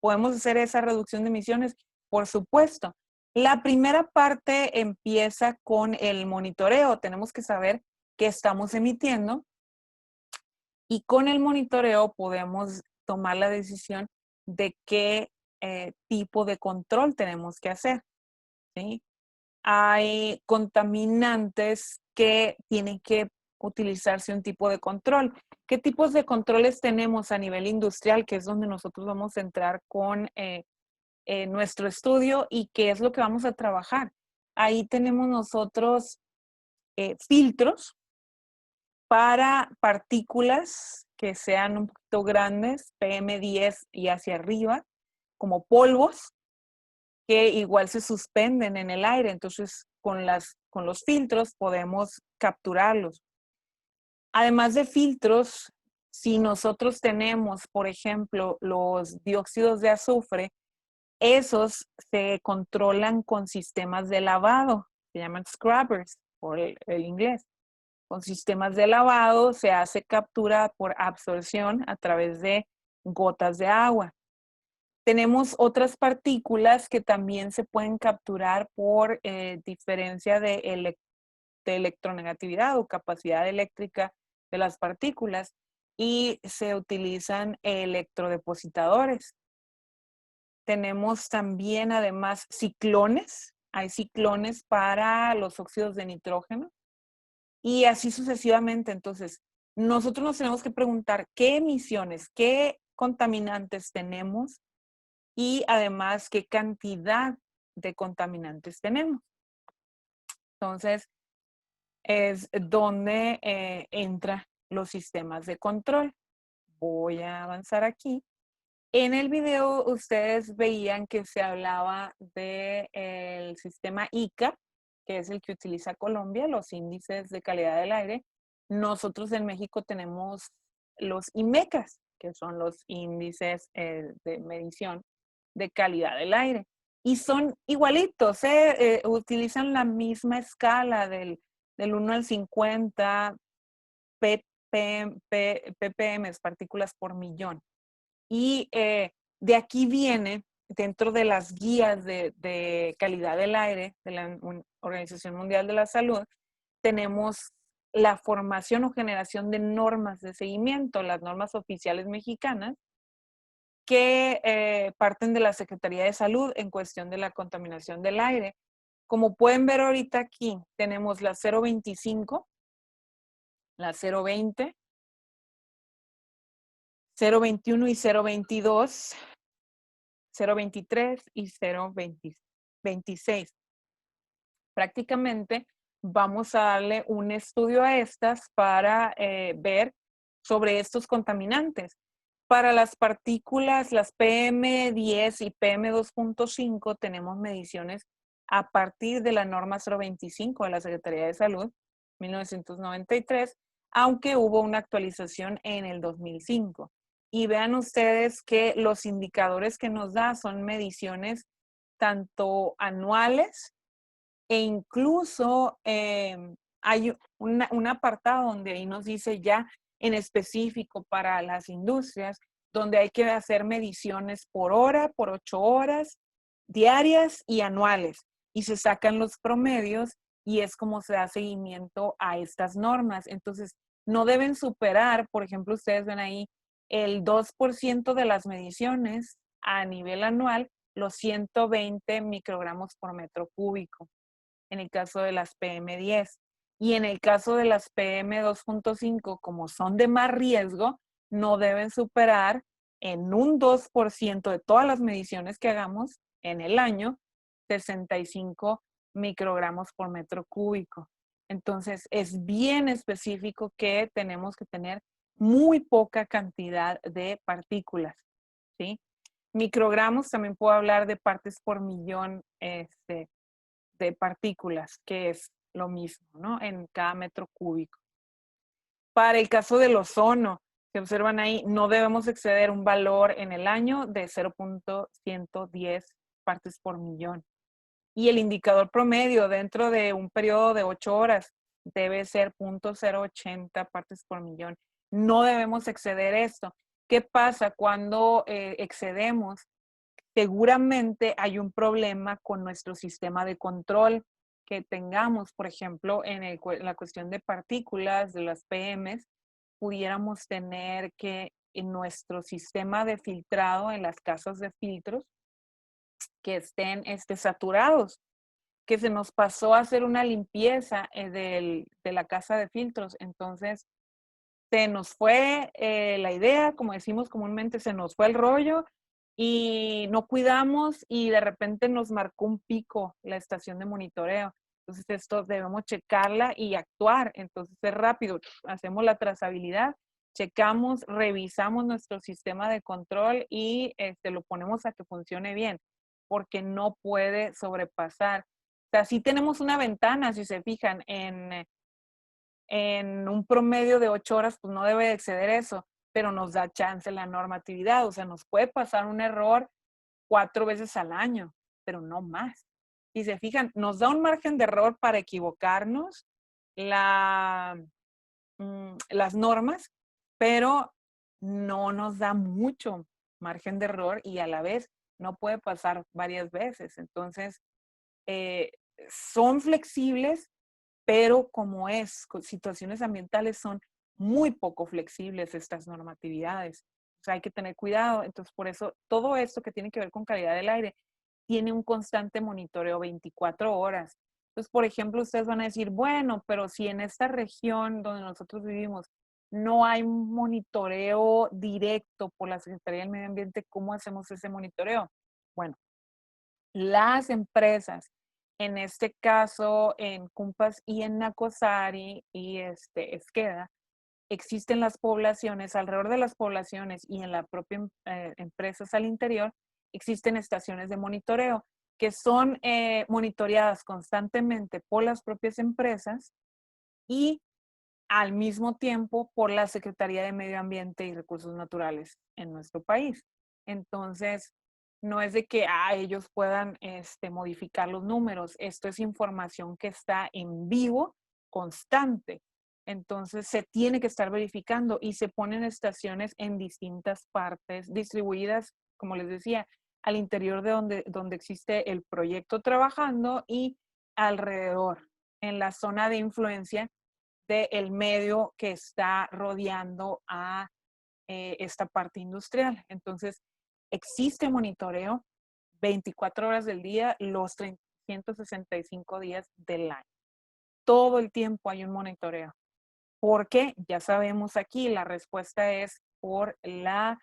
¿Podemos hacer esa reducción de emisiones? Por supuesto. La primera parte empieza con el monitoreo. Tenemos que saber qué estamos emitiendo y con el monitoreo podemos tomar la decisión de qué tipo de control tenemos que hacer, ¿sí? Hay contaminantes que tienen que utilizarse un tipo de control. ¿Qué tipos de controles tenemos a nivel industrial? Que es donde nosotros vamos a entrar con nuestro estudio y qué es lo que vamos a trabajar. Ahí tenemos nosotros filtros para partículas que sean un poquito grandes, PM10 y hacia arriba, como polvos, que igual se suspenden en el aire. Entonces, con los filtros podemos capturarlos. Además de filtros, si nosotros tenemos, por ejemplo, los dióxidos de azufre, esos se controlan con sistemas de lavado, se llaman scrubbers por el inglés. Con sistemas de lavado se hace captura por absorción a través de gotas de agua. Tenemos otras partículas que también se pueden capturar por diferencia de electronegatividad o capacidad eléctrica de las partículas y se utilizan electrodepositadores. Tenemos también además ciclones. Hay ciclones para los óxidos de nitrógeno y así sucesivamente. Entonces, nosotros nos tenemos que preguntar qué emisiones, qué contaminantes tenemos y además qué cantidad de contaminantes tenemos. Entonces, es donde entran los sistemas de control. Voy a avanzar aquí. En el video ustedes veían que se hablaba del sistema ICA, que es el que utiliza Colombia, los índices de calidad del aire. Nosotros en México tenemos los IMECAS, que son los índices de medición de calidad del aire. Y son igualitos, utilizan la misma escala del 1 al 50 ppm, partículas por millón. Y de aquí viene, dentro de las guías de calidad del aire de la Organización Mundial de la Salud, tenemos la formación o generación de normas de seguimiento, las normas oficiales mexicanas, que parten de la Secretaría de Salud en cuestión de la contaminación del aire. Como pueden ver ahorita aquí, tenemos la 025, la 020, 021 y 022, 023 y 026. Prácticamente vamos a darle un estudio a estas para ver sobre estos contaminantes. Para las partículas, las PM10 y PM2.5, tenemos mediciones a partir de la norma 025 de la Secretaría de Salud, 1993, aunque hubo una actualización en el 2005. Y vean ustedes que los indicadores que nos da son mediciones tanto anuales e incluso hay un apartado donde ahí nos dice ya en específico para las industrias, donde hay que hacer mediciones por hora, por 8 horas, diarias y anuales. Y se sacan los promedios y es como se da seguimiento a estas normas. Entonces, no deben superar, por ejemplo, ustedes ven ahí, el 2% de las mediciones a nivel anual, los 120 microgramos por metro cúbico, en el caso de las PM10. Y en el caso de las PM2.5, como son de más riesgo, no deben superar en un 2% de todas las mediciones que hagamos en el año, 65 microgramos por metro cúbico. Entonces, es bien específico que tenemos que tener muy poca cantidad de partículas, ¿sí? Microgramos, también puedo hablar de partes por millón de partículas, que es lo mismo, ¿no? En cada metro cúbico. Para el caso del ozono, se observan ahí, no debemos exceder un valor en el año de 0.110 partes por millón. Y el indicador promedio dentro de un periodo de 8 horas debe ser 0.080 partes por millón. No debemos exceder esto. ¿Qué pasa cuando excedemos? Seguramente hay un problema con nuestro sistema de control que tengamos, por ejemplo, en la cuestión de partículas, de las PMs, pudiéramos tener que en nuestro sistema de filtrado, en las casas de filtros, que estén saturados, que se nos pasó a hacer una limpieza de la casa de filtros. Entonces, se nos fue la idea, como decimos comúnmente, se nos fue el rollo y no cuidamos y de repente nos marcó un pico la estación de monitoreo. Entonces, esto debemos checarla y actuar. Entonces, es rápido, hacemos la trazabilidad, checamos, revisamos nuestro sistema de control y lo ponemos a que funcione bien, porque no puede sobrepasar. O sea, sí tenemos una ventana, si se fijan, en un promedio de 8 horas, pues no debe exceder eso, pero nos da chance la normatividad. O sea, nos puede pasar un error 4 veces al año, pero no más. Si se fijan, nos da un margen de error para equivocarnos. las normas, pero no nos da mucho margen de error y a la vez no puede pasar varias veces. Entonces, eh, son flexibles, pero como es, con situaciones ambientales son muy poco flexibles estas normatividades. O sea, hay que tener cuidado. Entonces, por eso todo esto que tiene que ver con calidad del aire tiene un constante monitoreo 24 horas. Entonces, por ejemplo, ustedes van a decir, bueno, pero si en esta región donde nosotros vivimos no hay un monitoreo directo por la Secretaría del Medio Ambiente, ¿cómo hacemos ese monitoreo? Bueno, las empresas, en este caso en Cumpas y en Nacosari y Esqueda, existen las poblaciones, alrededor de las poblaciones y en la propia empresas al interior, existen estaciones de monitoreo que son monitoreadas constantemente por las propias empresas y al mismo tiempo por la Secretaría de Medio Ambiente y Recursos Naturales en nuestro país. Entonces, no es de que ellos puedan modificar los números. Esto es información que está en vivo, constante. Entonces, se tiene que estar verificando y se ponen estaciones en distintas partes, distribuidas, como les decía, al interior de donde existe el proyecto trabajando y alrededor, en la zona de influencia del medio que está rodeando a esta parte industrial. Entonces, existe monitoreo 24 horas del día, los 365 días del año. Todo el tiempo hay un monitoreo. Porque ya sabemos aquí, la respuesta es por la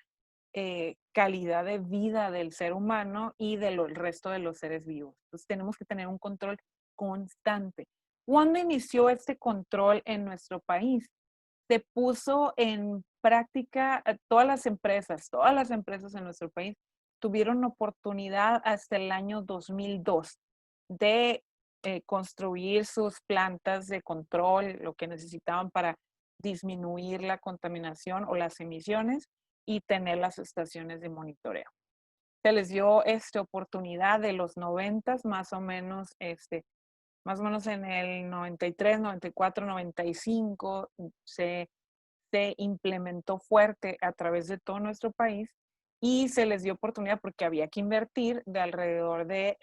calidad de vida del ser humano y del resto de los seres vivos. Entonces tenemos que tener un control constante. ¿Cuándo inició este control en nuestro país? Se puso en práctica todas las empresas en nuestro país tuvieron oportunidad hasta el año 2002 de construir sus plantas de control, lo que necesitaban para disminuir la contaminación o las emisiones y tener las estaciones de monitoreo. Se les dio esta oportunidad de los 90, más o menos en el 93, 94, 95, se implementó fuerte a través de todo nuestro país y se les dio oportunidad porque había que invertir de alrededor de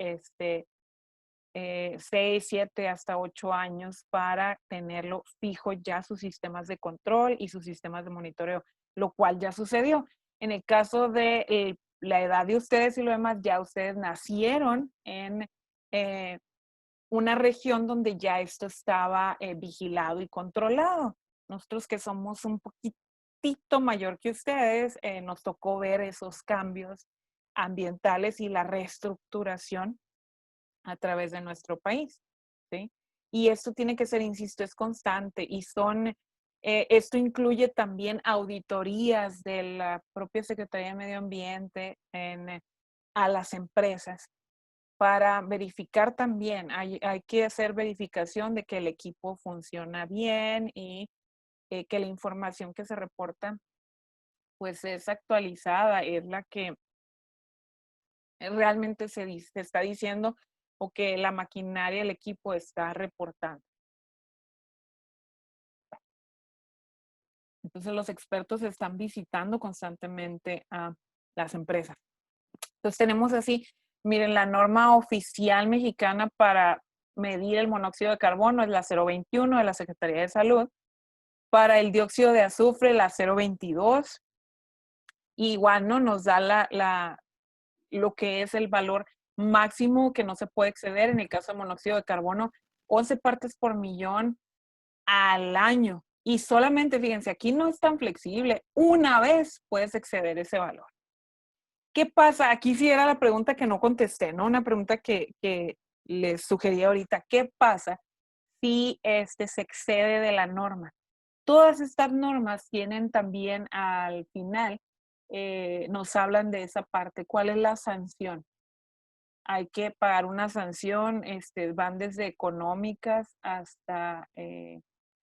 6, 7 hasta 8 años para tenerlo fijo ya sus sistemas de control y sus sistemas de monitoreo, lo cual ya sucedió. En el caso de la edad de ustedes y lo demás, ya ustedes nacieron en una región donde ya esto estaba vigilado y controlado. Nosotros que somos un poquitito mayor que ustedes, nos tocó ver esos cambios ambientales y la reestructuración a través de nuestro país, ¿sí? Y esto tiene que ser, insisto, es constante y esto incluye también auditorías de la propia Secretaría de Medio Ambiente a las empresas para verificar también, hay que hacer verificación de que el equipo funciona bien y que la información que se reporta pues es actualizada, es la que realmente se está diciendo o que la maquinaria, el equipo está reportando. Entonces los expertos están visitando constantemente a las empresas. Entonces tenemos así, miren, la norma oficial mexicana para medir el monóxido de carbono es la 021 de la Secretaría de Salud. Para el dióxido de azufre, la 022. Y igual, ¿no? Nos da lo que es el valor máximo que no se puede exceder. En el caso de monóxido de carbono, 11 partes por millón al año. Y solamente, fíjense, aquí no es tan flexible. Una vez puedes exceder ese valor. ¿Qué pasa? Aquí sí era la pregunta que no contesté, ¿no? Una pregunta que les sugerí ahorita. ¿Qué pasa si se excede de la norma? Todas estas normas tienen también al final, nos hablan de esa parte. ¿Cuál es la sanción? Hay que pagar una sanción, van desde económicas hasta,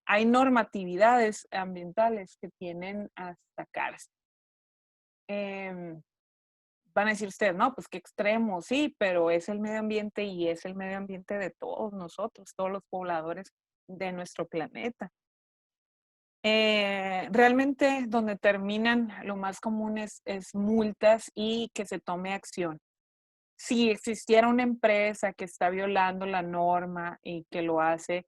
hay normatividades ambientales que tienen hasta cárcel. Van a decir ustedes, no, pues qué extremo, sí, pero es el medio ambiente y es el medio ambiente de todos nosotros, todos los pobladores de nuestro planeta. Realmente donde terminan lo más común es multas y que se tome acción. Si existiera una empresa que está violando la norma y que lo hace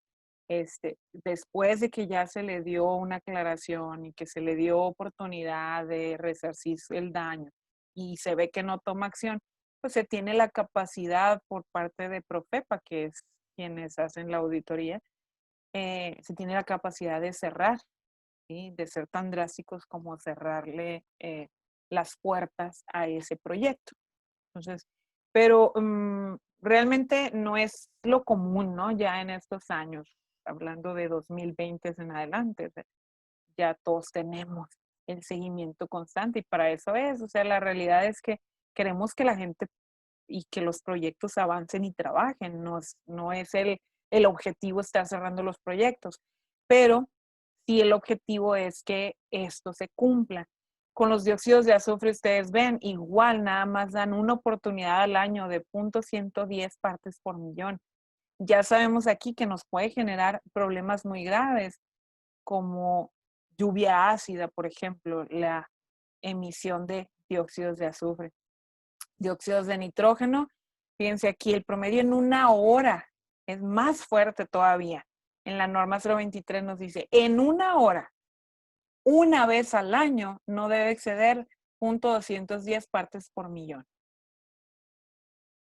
después de que ya se le dio una aclaración y que se le dio oportunidad de resarcir el daño y se ve que no toma acción, pues se tiene la capacidad por parte de Profepa, que es quienes hacen la auditoría, se tiene la capacidad de cerrar, ¿sí? De ser tan drásticos como cerrarle las puertas a ese proyecto. Entonces, pero realmente no es lo común, ¿no? Ya en estos años, hablando de 2020 en adelante, o sea, ya todos tenemos el seguimiento constante y para eso es, o sea, la realidad es que queremos que la gente y que los proyectos avancen y trabajen, no es el objetivo estar cerrando los proyectos, pero sí el objetivo es que esto se cumpla. Con los dióxidos de azufre ustedes ven, igual nada más dan una oportunidad al año de 0.110 partes por millón. Ya sabemos aquí que nos puede generar problemas muy graves, como lluvia ácida, por ejemplo, la emisión de dióxidos de azufre. Dióxidos de nitrógeno, fíjense aquí, el promedio en una hora es más fuerte todavía. En la norma 023 nos dice, en una hora, una vez al año, no debe exceder 0.210 partes por millón.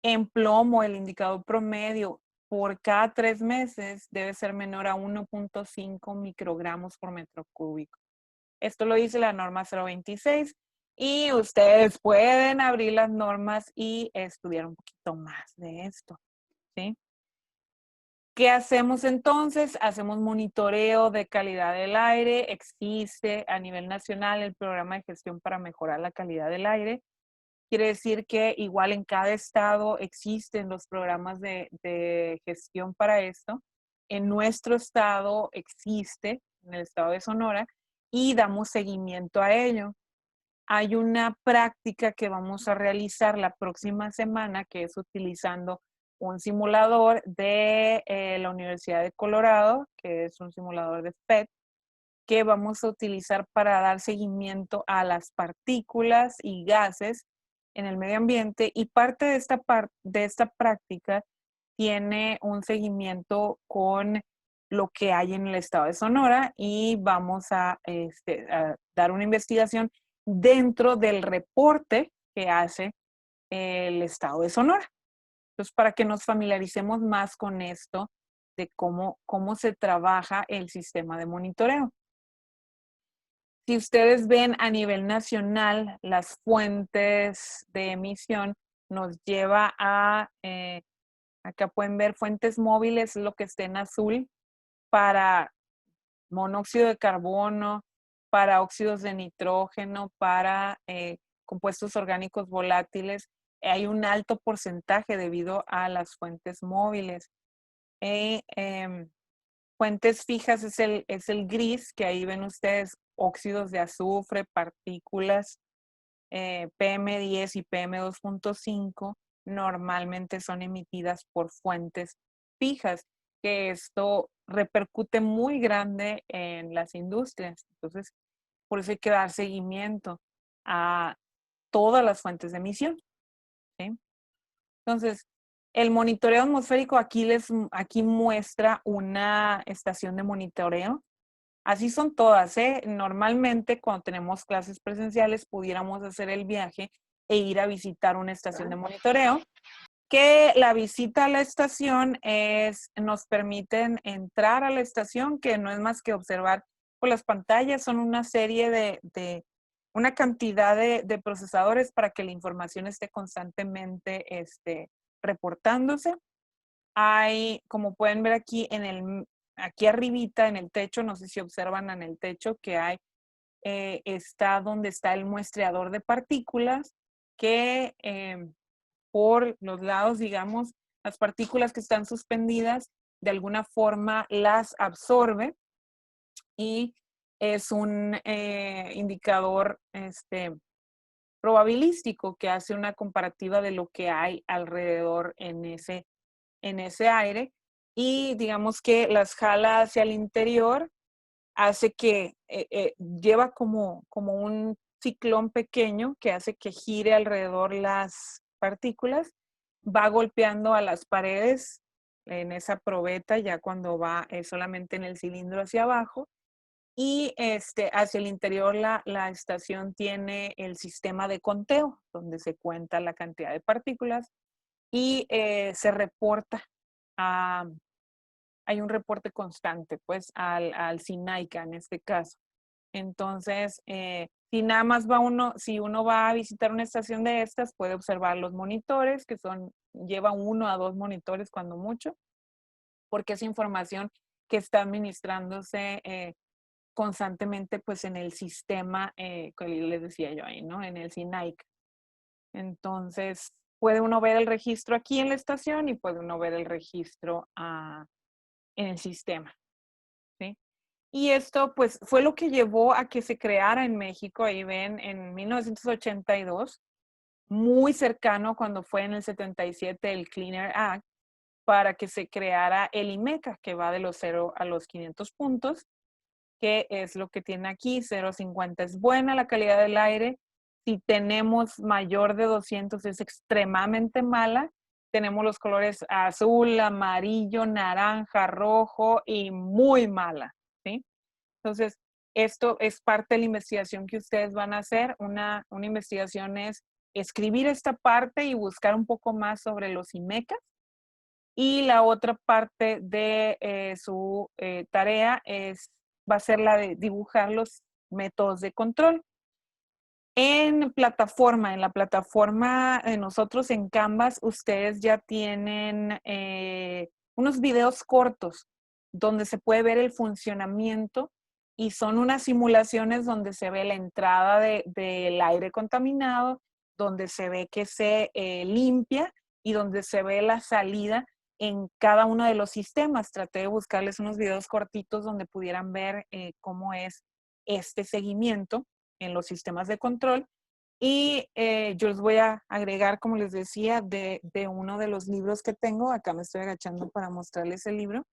En plomo, el indicador promedio por cada 3 meses debe ser menor a 1.5 microgramos por metro cúbico. Esto lo dice la norma 026 y ustedes pueden abrir las normas y estudiar un poquito más de esto, ¿sí? ¿Qué hacemos entonces? Hacemos monitoreo de calidad del aire. Existe a nivel nacional el programa de gestión para mejorar la calidad del aire. Quiere decir que igual en cada estado existen los programas de gestión para esto. En nuestro estado existe, en el estado de Sonora, y damos seguimiento a ello. Hay una práctica que vamos a realizar la próxima semana, que es utilizando un simulador de la Universidad de Colorado, que es un simulador de PET, que vamos a utilizar para dar seguimiento a las partículas y gases en el medio ambiente. Y parte de esta práctica tiene un seguimiento con lo que hay en el estado de Sonora y vamos a dar una investigación dentro del reporte que hace el estado de Sonora. Entonces, para que nos familiaricemos más con esto de cómo se trabaja el sistema de monitoreo. Si ustedes ven a nivel nacional, las fuentes de emisión nos lleva a, acá pueden ver fuentes móviles, lo que está en azul, para monóxido de carbono, para óxidos de nitrógeno, para compuestos orgánicos volátiles. Hay un alto porcentaje debido a las fuentes móviles. Fuentes fijas es el gris, que ahí ven ustedes óxidos de azufre, partículas, PM10 y PM2.5, normalmente son emitidas por fuentes fijas, que esto repercute muy grande en las industrias. Entonces, por eso hay que dar seguimiento a todas las fuentes de emisión, ¿sí? Entonces, el monitoreo atmosférico aquí muestra una estación de monitoreo. Así son todas, ¿eh? Normalmente cuando tenemos clases presenciales pudiéramos hacer el viaje e ir a visitar una estación de monitoreo, que la visita a la estación nos permiten entrar a la estación, que no es más que observar por las pantallas, son una serie una cantidad de procesadores para que la información esté constantemente reportándose. Hay, como pueden ver aquí, aquí arribita en el techo, no sé si observan en el techo que hay, está donde está el muestreador de partículas, que por los lados, digamos, las partículas que están suspendidas, de alguna forma las absorbe y es un indicador probabilístico que hace una comparativa de lo que hay alrededor en ese aire y digamos que las jala hacia el interior, hace que lleva como un ciclón pequeño que hace que gire alrededor las partículas, va golpeando a las paredes en esa probeta ya cuando va solamente en el cilindro hacia abajo. Y hacia el interior la estación tiene el sistema de conteo, donde se cuenta la cantidad de partículas y se reporta, hay un reporte constante, pues, al SINAICA en este caso. Entonces, si nada más si uno va a visitar una estación de estas, puede observar los monitores, que lleva 1 a 2 monitores cuando mucho, porque es información que está administrándose constantemente pues en el sistema que les decía yo ahí, ¿no? En el SINAIC. Entonces, puede uno ver el registro aquí en la estación y puede uno ver el registro en el sistema, ¿sí? Y esto pues fue lo que llevó a que se creara en México, ahí ven, en 1982, muy cercano cuando fue en el 77 el Clean Air Act, para que se creara el IMECA, que va de los 0 a los 500 puntos, que es lo que tiene aquí, 0,50 es buena la calidad del aire. Si tenemos mayor de 200 es extremadamente mala. Tenemos los colores azul, amarillo, naranja, rojo y muy mala, ¿sí? Entonces, esto es parte de la investigación que ustedes van a hacer. Una investigación es escribir esta parte y buscar un poco más sobre los IMECAS. Y la otra parte de su tarea va a ser la de dibujar los métodos de control. En la plataforma de nosotros en Canvas, ustedes ya tienen unos videos cortos donde se puede ver el funcionamiento y son unas simulaciones donde se ve la entrada del aire contaminado, donde se ve que se limpia y donde se ve la salida en cada uno de los sistemas. Traté de buscarles unos videos cortitos donde pudieran ver cómo es este seguimiento en los sistemas de control. Y yo les voy a agregar, como les decía, de uno de los libros que tengo. Acá me estoy agachando para mostrarles el libro,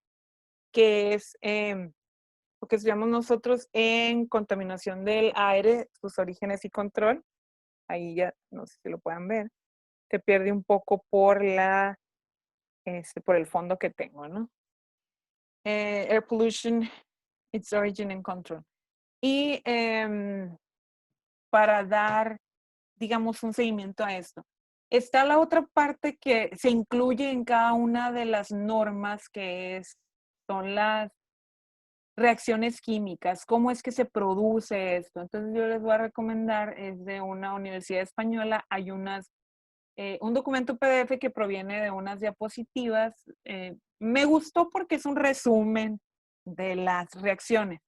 que es lo que estudiamos nosotros en contaminación del aire, sus orígenes y control. Ahí ya, no sé si lo puedan ver. Se pierde un poco por por el fondo que tengo, ¿no? Air Pollution, Its Origin and Control. Y para dar, digamos, un seguimiento a esto. Está la otra parte que se incluye en cada una de las normas, que son las reacciones químicas, cómo es que se produce esto. Entonces yo les voy a recomendar, es de una universidad española, hay un documento PDF que proviene de unas diapositivas. Me gustó porque es un resumen de las reacciones.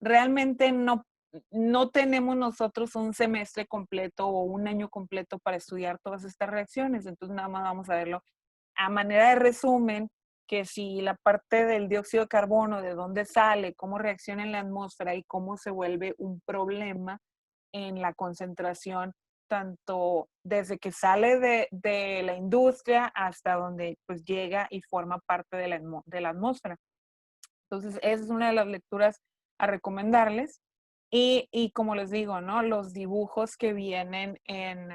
Realmente no tenemos nosotros un semestre completo o un año completo para estudiar todas estas reacciones, entonces nada más vamos a verlo a manera de resumen, que si la parte del dióxido de carbono, de dónde sale, cómo reacciona en la atmósfera y cómo se vuelve un problema en la concentración, tanto desde que sale de la industria hasta donde pues llega y forma parte de la atmósfera. Entonces, esa es una de las lecturas a recomendarles. Y como les digo, ¿no? Los dibujos que vienen en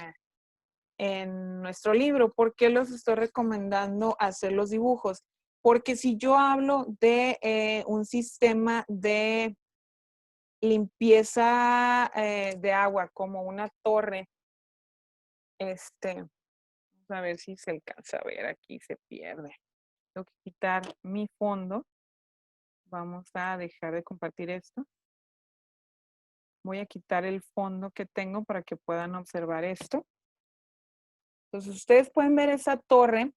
nuestro libro. ¿Por qué los estoy recomendando hacer los dibujos? Porque si yo hablo de un sistema de limpieza de agua, como una torre, vamos a ver si se alcanza a ver, aquí se pierde. Tengo que quitar mi fondo. Vamos a dejar de compartir esto. Voy a quitar el fondo que tengo para que puedan observar esto. Entonces, ustedes pueden ver esa torre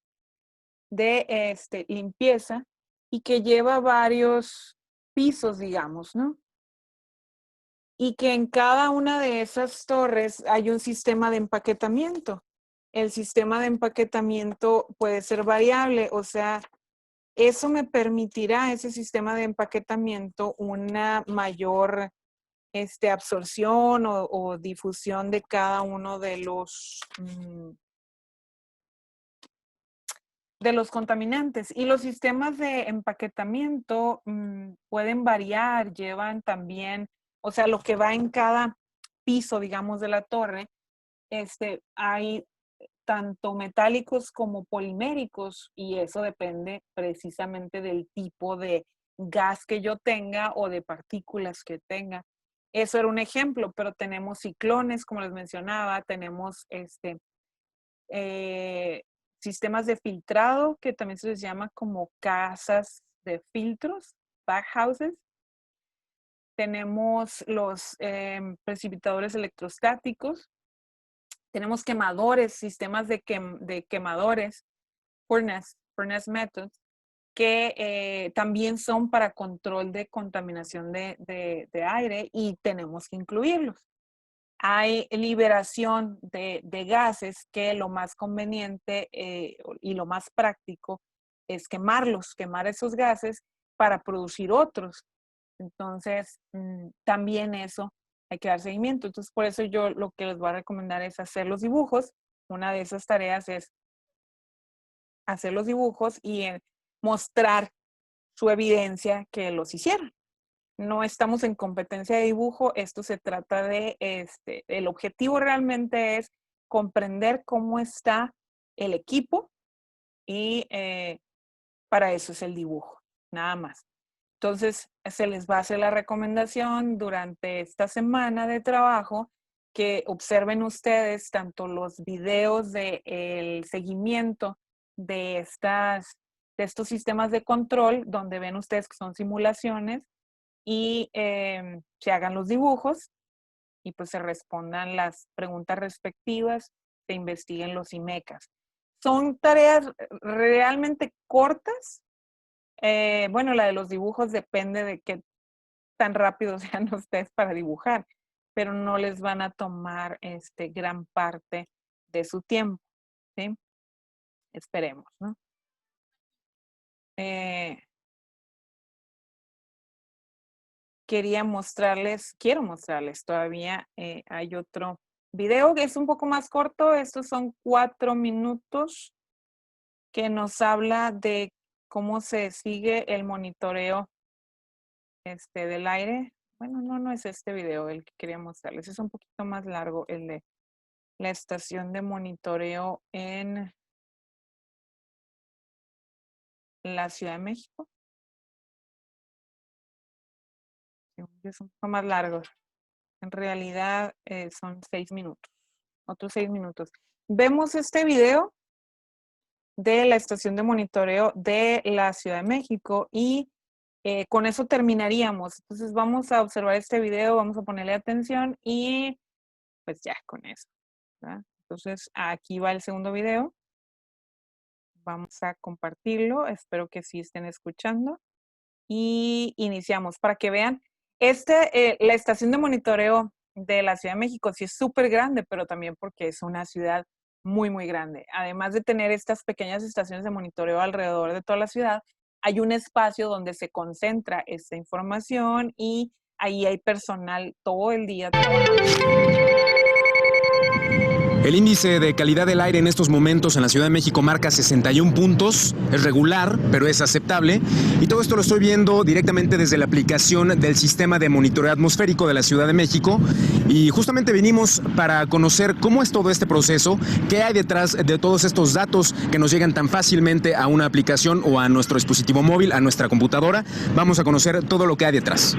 de limpieza y que lleva varios pisos, digamos, ¿no? Y que en cada una de esas torres hay un sistema de empaquetamiento. El sistema de empaquetamiento puede ser variable, o sea, eso me permitirá, ese sistema de empaquetamiento, una mayor absorción o difusión de cada uno de de los contaminantes. Y los sistemas de empaquetamiento pueden variar, llevan también, o sea, lo que va en cada piso, digamos, de la torre, hay tanto metálicos como poliméricos, y eso depende precisamente del tipo de gas que yo tenga o de partículas que tenga. Eso era un ejemplo, pero tenemos ciclones, como les mencionaba, tenemos sistemas de filtrado, que también se les llama como casas de filtros, baghouses. Tenemos los precipitadores electrostáticos. Tenemos quemadores, sistemas de quemadores, furnace methods, que también son para control de contaminación de aire, y tenemos que incluirlos. Hay liberación de gases, que lo más conveniente y lo más práctico es quemar esos gases para producir otros. Entonces, también eso hay que dar seguimiento. Entonces, por eso yo lo que les voy a recomendar es hacer los dibujos. Una de esas tareas es hacer los dibujos y mostrar su evidencia que los hicieron. No estamos en competencia de dibujo, esto se trata de, el objetivo realmente es comprender cómo está el equipo, y para eso es el dibujo, nada más. Entonces, se les va a hacer la recomendación durante esta semana de trabajo que observen ustedes tanto los videos del seguimiento de estos sistemas de control, donde ven ustedes que son simulaciones, y se hagan los dibujos, y pues se respondan las preguntas respectivas, se investiguen los IMECAS. Son tareas realmente cortas. Bueno, la de los dibujos depende de qué tan rápido sean ustedes para dibujar, pero no les van a tomar gran parte de su tiempo, ¿sí? Esperemos, ¿no? Quiero mostrarles todavía, hay otro video que es un poco más corto. Estos son 4 minutos que nos habla de cómo se sigue el monitoreo del aire. Bueno, no es este video el que quería mostrarles, es un poquito más largo, el de la estación de monitoreo en la Ciudad de México. Es un poco más largo. En realidad son 6 minutos, otros 6 minutos. Vemos este video de la estación de monitoreo de la Ciudad de México, y con eso terminaríamos. Entonces vamos a observar este video, vamos a ponerle atención, y pues ya con eso, ¿verdad? Entonces aquí va el segundo video. Vamos a compartirlo, espero que sí estén escuchando, y iniciamos para que vean. La estación de monitoreo de la Ciudad de México sí es súper grande, pero también porque es una ciudad muy, muy grande. Además de tener estas pequeñas estaciones de monitoreo alrededor de toda la ciudad, hay un espacio donde se concentra esta información, y ahí hay personal todo el día. El índice de calidad del aire en estos momentos en la Ciudad de México marca 61 puntos. Es regular, pero es aceptable. Y todo esto lo estoy viendo directamente desde la aplicación del sistema de monitoreo atmosférico de la Ciudad de México. Y justamente venimos para conocer cómo es todo este proceso, qué hay detrás de todos estos datos que nos llegan tan fácilmente a una aplicación o a nuestro dispositivo móvil, a nuestra computadora. Vamos a conocer todo lo que hay detrás.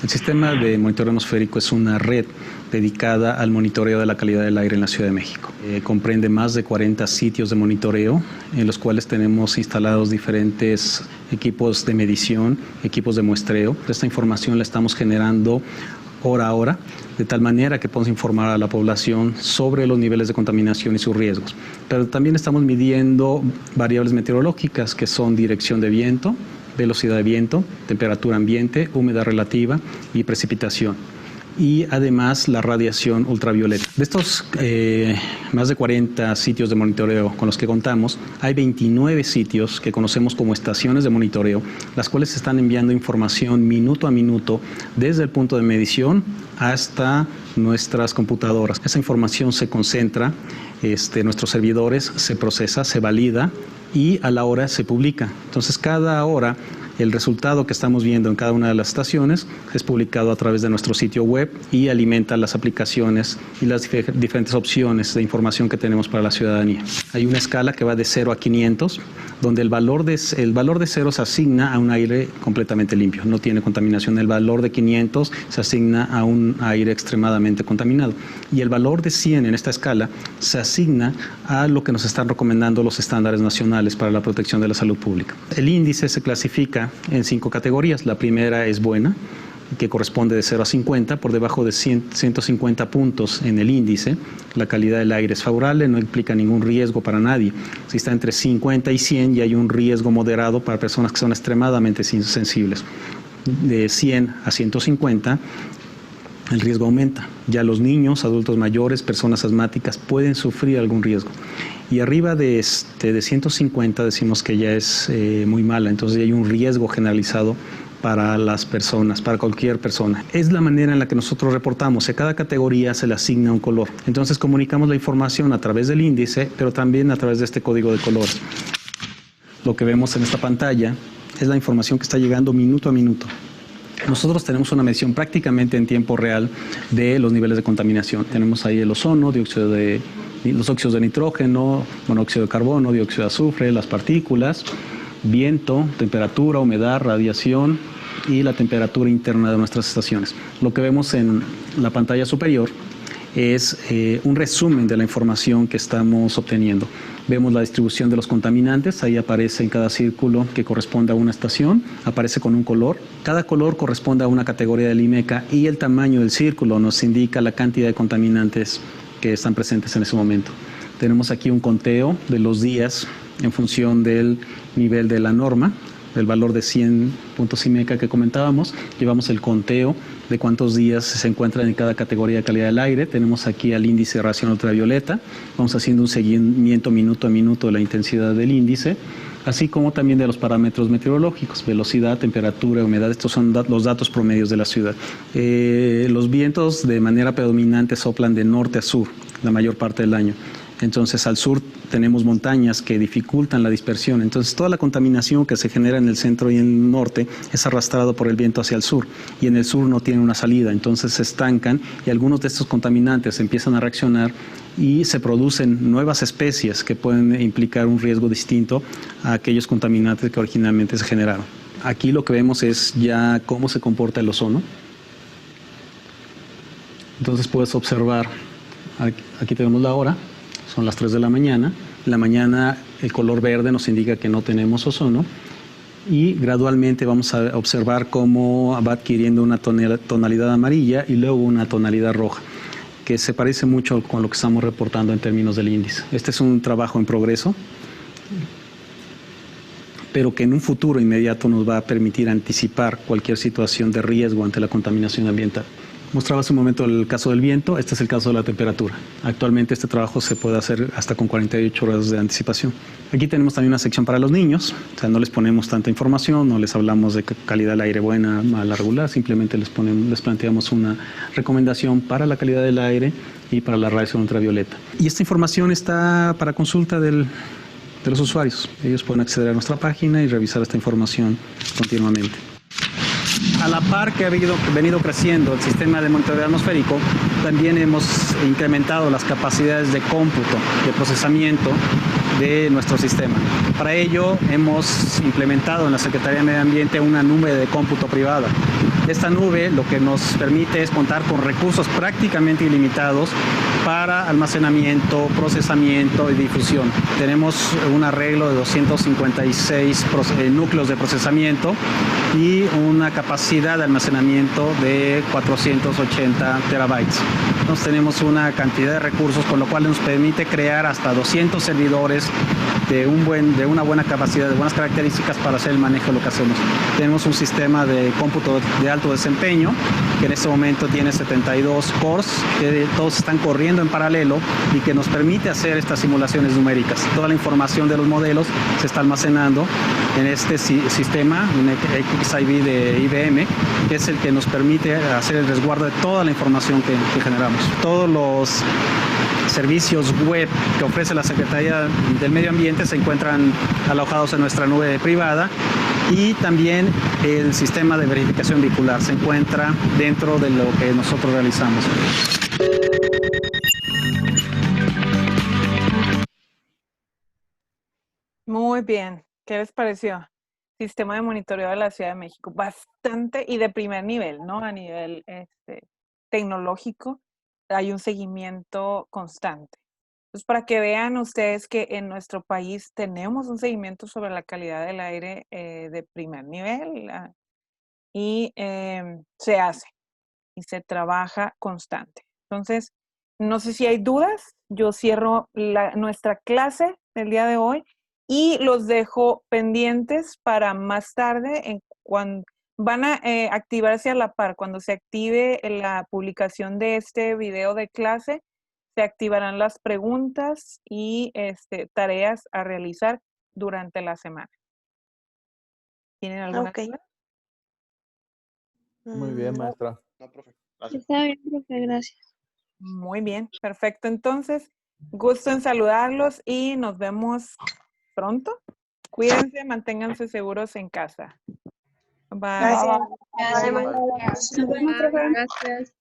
El sistema de monitoreo atmosférico es una red dedicada al monitoreo de la calidad del aire en la Ciudad de México. Comprende más de 40 sitios de monitoreo, en los cuales tenemos instalados diferentes equipos de medición, equipos de muestreo. Esta información la estamos generando hora a hora, de tal manera que podemos informar a la población sobre los niveles de contaminación y sus riesgos. Pero también estamos midiendo variables meteorológicas, que son dirección de viento, velocidad de viento, temperatura ambiente, humedad relativa y precipitación. y además la radiación ultravioleta. De estos más de 40 sitios de monitoreo con los que contamos, hay 29 sitios que conocemos como estaciones de monitoreo, las cuales están enviando información minuto a minuto desde el punto de medición hasta nuestras computadoras. Esa información se concentra en nuestros servidores, se procesa, se valida y a la hora se publica. Entonces, cada hora el resultado que estamos viendo en cada una de las estaciones es publicado a través de nuestro sitio web y alimenta las aplicaciones y las diferentes opciones de información que tenemos para la ciudadanía. Hay una escala que va de 0 a 500, donde el valor de 0 se asigna a un aire completamente limpio, no tiene contaminación. El valor de 500 se asigna a un aire extremadamente contaminado. Y el valor de 100 en esta escala se asigna a lo que nos están recomendando los estándares nacionales para la protección de la salud pública. El índice se clasifica en 5 categorías. La primera es buena, que corresponde de 0 a 50, por debajo de 150 puntos en el índice. La calidad del aire es favorable, no implica ningún riesgo para nadie. Si está entre 50 y 100, ya hay un riesgo moderado para personas que son extremadamente sensibles. De 100 a 150, el riesgo aumenta. Ya los niños, adultos mayores, personas asmáticas pueden sufrir algún riesgo. Y arriba de 150 decimos que ya es muy mala, entonces ya hay un riesgo generalizado para las personas, para cualquier persona. Es la manera en la que nosotros reportamos. A cada categoría se le asigna un color. Entonces comunicamos la información a través del índice, pero también a través de este código de colores. Lo que vemos en esta pantalla es la información que está llegando minuto a minuto. Nosotros tenemos una medición prácticamente en tiempo real de los niveles de contaminación. Tenemos ahí el ozono, los óxidos de nitrógeno, monóxido de carbono, dióxido de azufre, las partículas, viento, temperatura, humedad, radiación y la temperatura interna de nuestras estaciones. Lo que vemos en la pantalla superior es un resumen de la información que estamos obteniendo. Vemos la distribución de los contaminantes, ahí aparece en cada círculo que corresponde a una estación, aparece con un color. Cada color corresponde a una categoría del IMECA y el tamaño del círculo nos indica la cantidad de contaminantes que están presentes en ese momento. Tenemos aquí un conteo de los días en función del nivel de la norma, del valor de 100 puntos IMECA que comentábamos. Llevamos el conteo de cuántos días se encuentran en cada categoría de calidad del aire. Tenemos aquí el índice de radiación ultravioleta. Vamos haciendo un seguimiento minuto a minuto de la intensidad del índice, así como también de los parámetros meteorológicos, velocidad, temperatura, humedad. Estos son los datos promedios de la ciudad. Los vientos de manera predominante soplan de norte a sur la mayor parte del año. Entonces, al sur tenemos montañas que dificultan la dispersión. Entonces, toda la contaminación que se genera en el centro y en el norte es arrastrado por el viento hacia el sur. Y en el sur no tiene una salida. Entonces, se estancan y algunos de estos contaminantes empiezan a reaccionar y se producen nuevas especies que pueden implicar un riesgo distinto a aquellos contaminantes que originalmente se generaron. Aquí lo que vemos es ya cómo se comporta el ozono. Entonces, puedes observar, aquí tenemos la hora. Son las 3 de la mañana. En la mañana el color verde nos indica que no tenemos ozono y gradualmente vamos a observar cómo va adquiriendo una tonalidad amarilla y luego una tonalidad roja, que se parece mucho con lo que estamos reportando en términos del índice. Este es un trabajo en progreso, pero que en un futuro inmediato nos va a permitir anticipar cualquier situación de riesgo ante la contaminación ambiental. Mostraba hace un momento el caso del viento, este es el caso de la temperatura. Actualmente este trabajo se puede hacer hasta con 48 horas de anticipación. Aquí tenemos también una sección para los niños, o sea, no les ponemos tanta información, no les hablamos de calidad del aire buena, mala, regular, simplemente les planteamos una recomendación para la calidad del aire y para la radiación ultravioleta. Y esta información está para consulta de los usuarios. Ellos pueden acceder a nuestra página y revisar esta información continuamente. A la par que ha venido creciendo el sistema de monitoreo atmosférico, también hemos incrementado las capacidades de cómputo, de procesamiento de nuestro sistema. Para ello hemos implementado en la Secretaría de Medio Ambiente una nube de cómputo privada. Esta nube lo que nos permite es contar con recursos prácticamente ilimitados para almacenamiento, procesamiento y difusión. Tenemos un arreglo de 256 núcleos de procesamiento y una capacidad de almacenamiento de 480 terabytes. Entonces tenemos una cantidad de recursos, con lo cual nos permite crear hasta 200 servidores de una buena capacidad, de buenas características para hacer el manejo de lo que hacemos. Tenemos un sistema de cómputo de alto desempeño que en este momento tiene 72 cores, que todos están corriendo en paralelo y que nos permite hacer estas simulaciones numéricas. Toda la información de los modelos se está almacenando en este sistema, un XIB de IBM, que es el que nos permite hacer el resguardo de toda la información que generamos. Todos los servicios web que ofrece la Secretaría del Medio Ambiente se encuentran alojados en nuestra nube privada, y también el sistema de verificación vehicular se encuentra dentro de lo que nosotros realizamos. Muy bien. ¿Qué les pareció? Sistema de monitoreo de la Ciudad de México. Bastante y de primer nivel, ¿no? A nivel tecnológico hay un seguimiento constante. Pues para que vean ustedes que en nuestro país tenemos un seguimiento sobre la calidad del aire de primer nivel y se hace y se trabaja constante. Entonces, no sé si hay dudas. Yo cierro nuestra clase del día de hoy y los dejo pendientes para más tarde, cuando van a activarse a la par. Cuando se active la publicación de este video de clase, se activarán las preguntas y tareas a realizar durante la semana. ¿Tienen alguna Ok. duda? Muy bien, maestra. No, profe. Gracias. Está bien, profe, gracias. Muy bien, perfecto. Entonces, gusto en saludarlos y nos vemos pronto. Cuídense, manténganse seguros en casa. Bye. Gracias. Gracias. Nos vemos, profe. Gracias.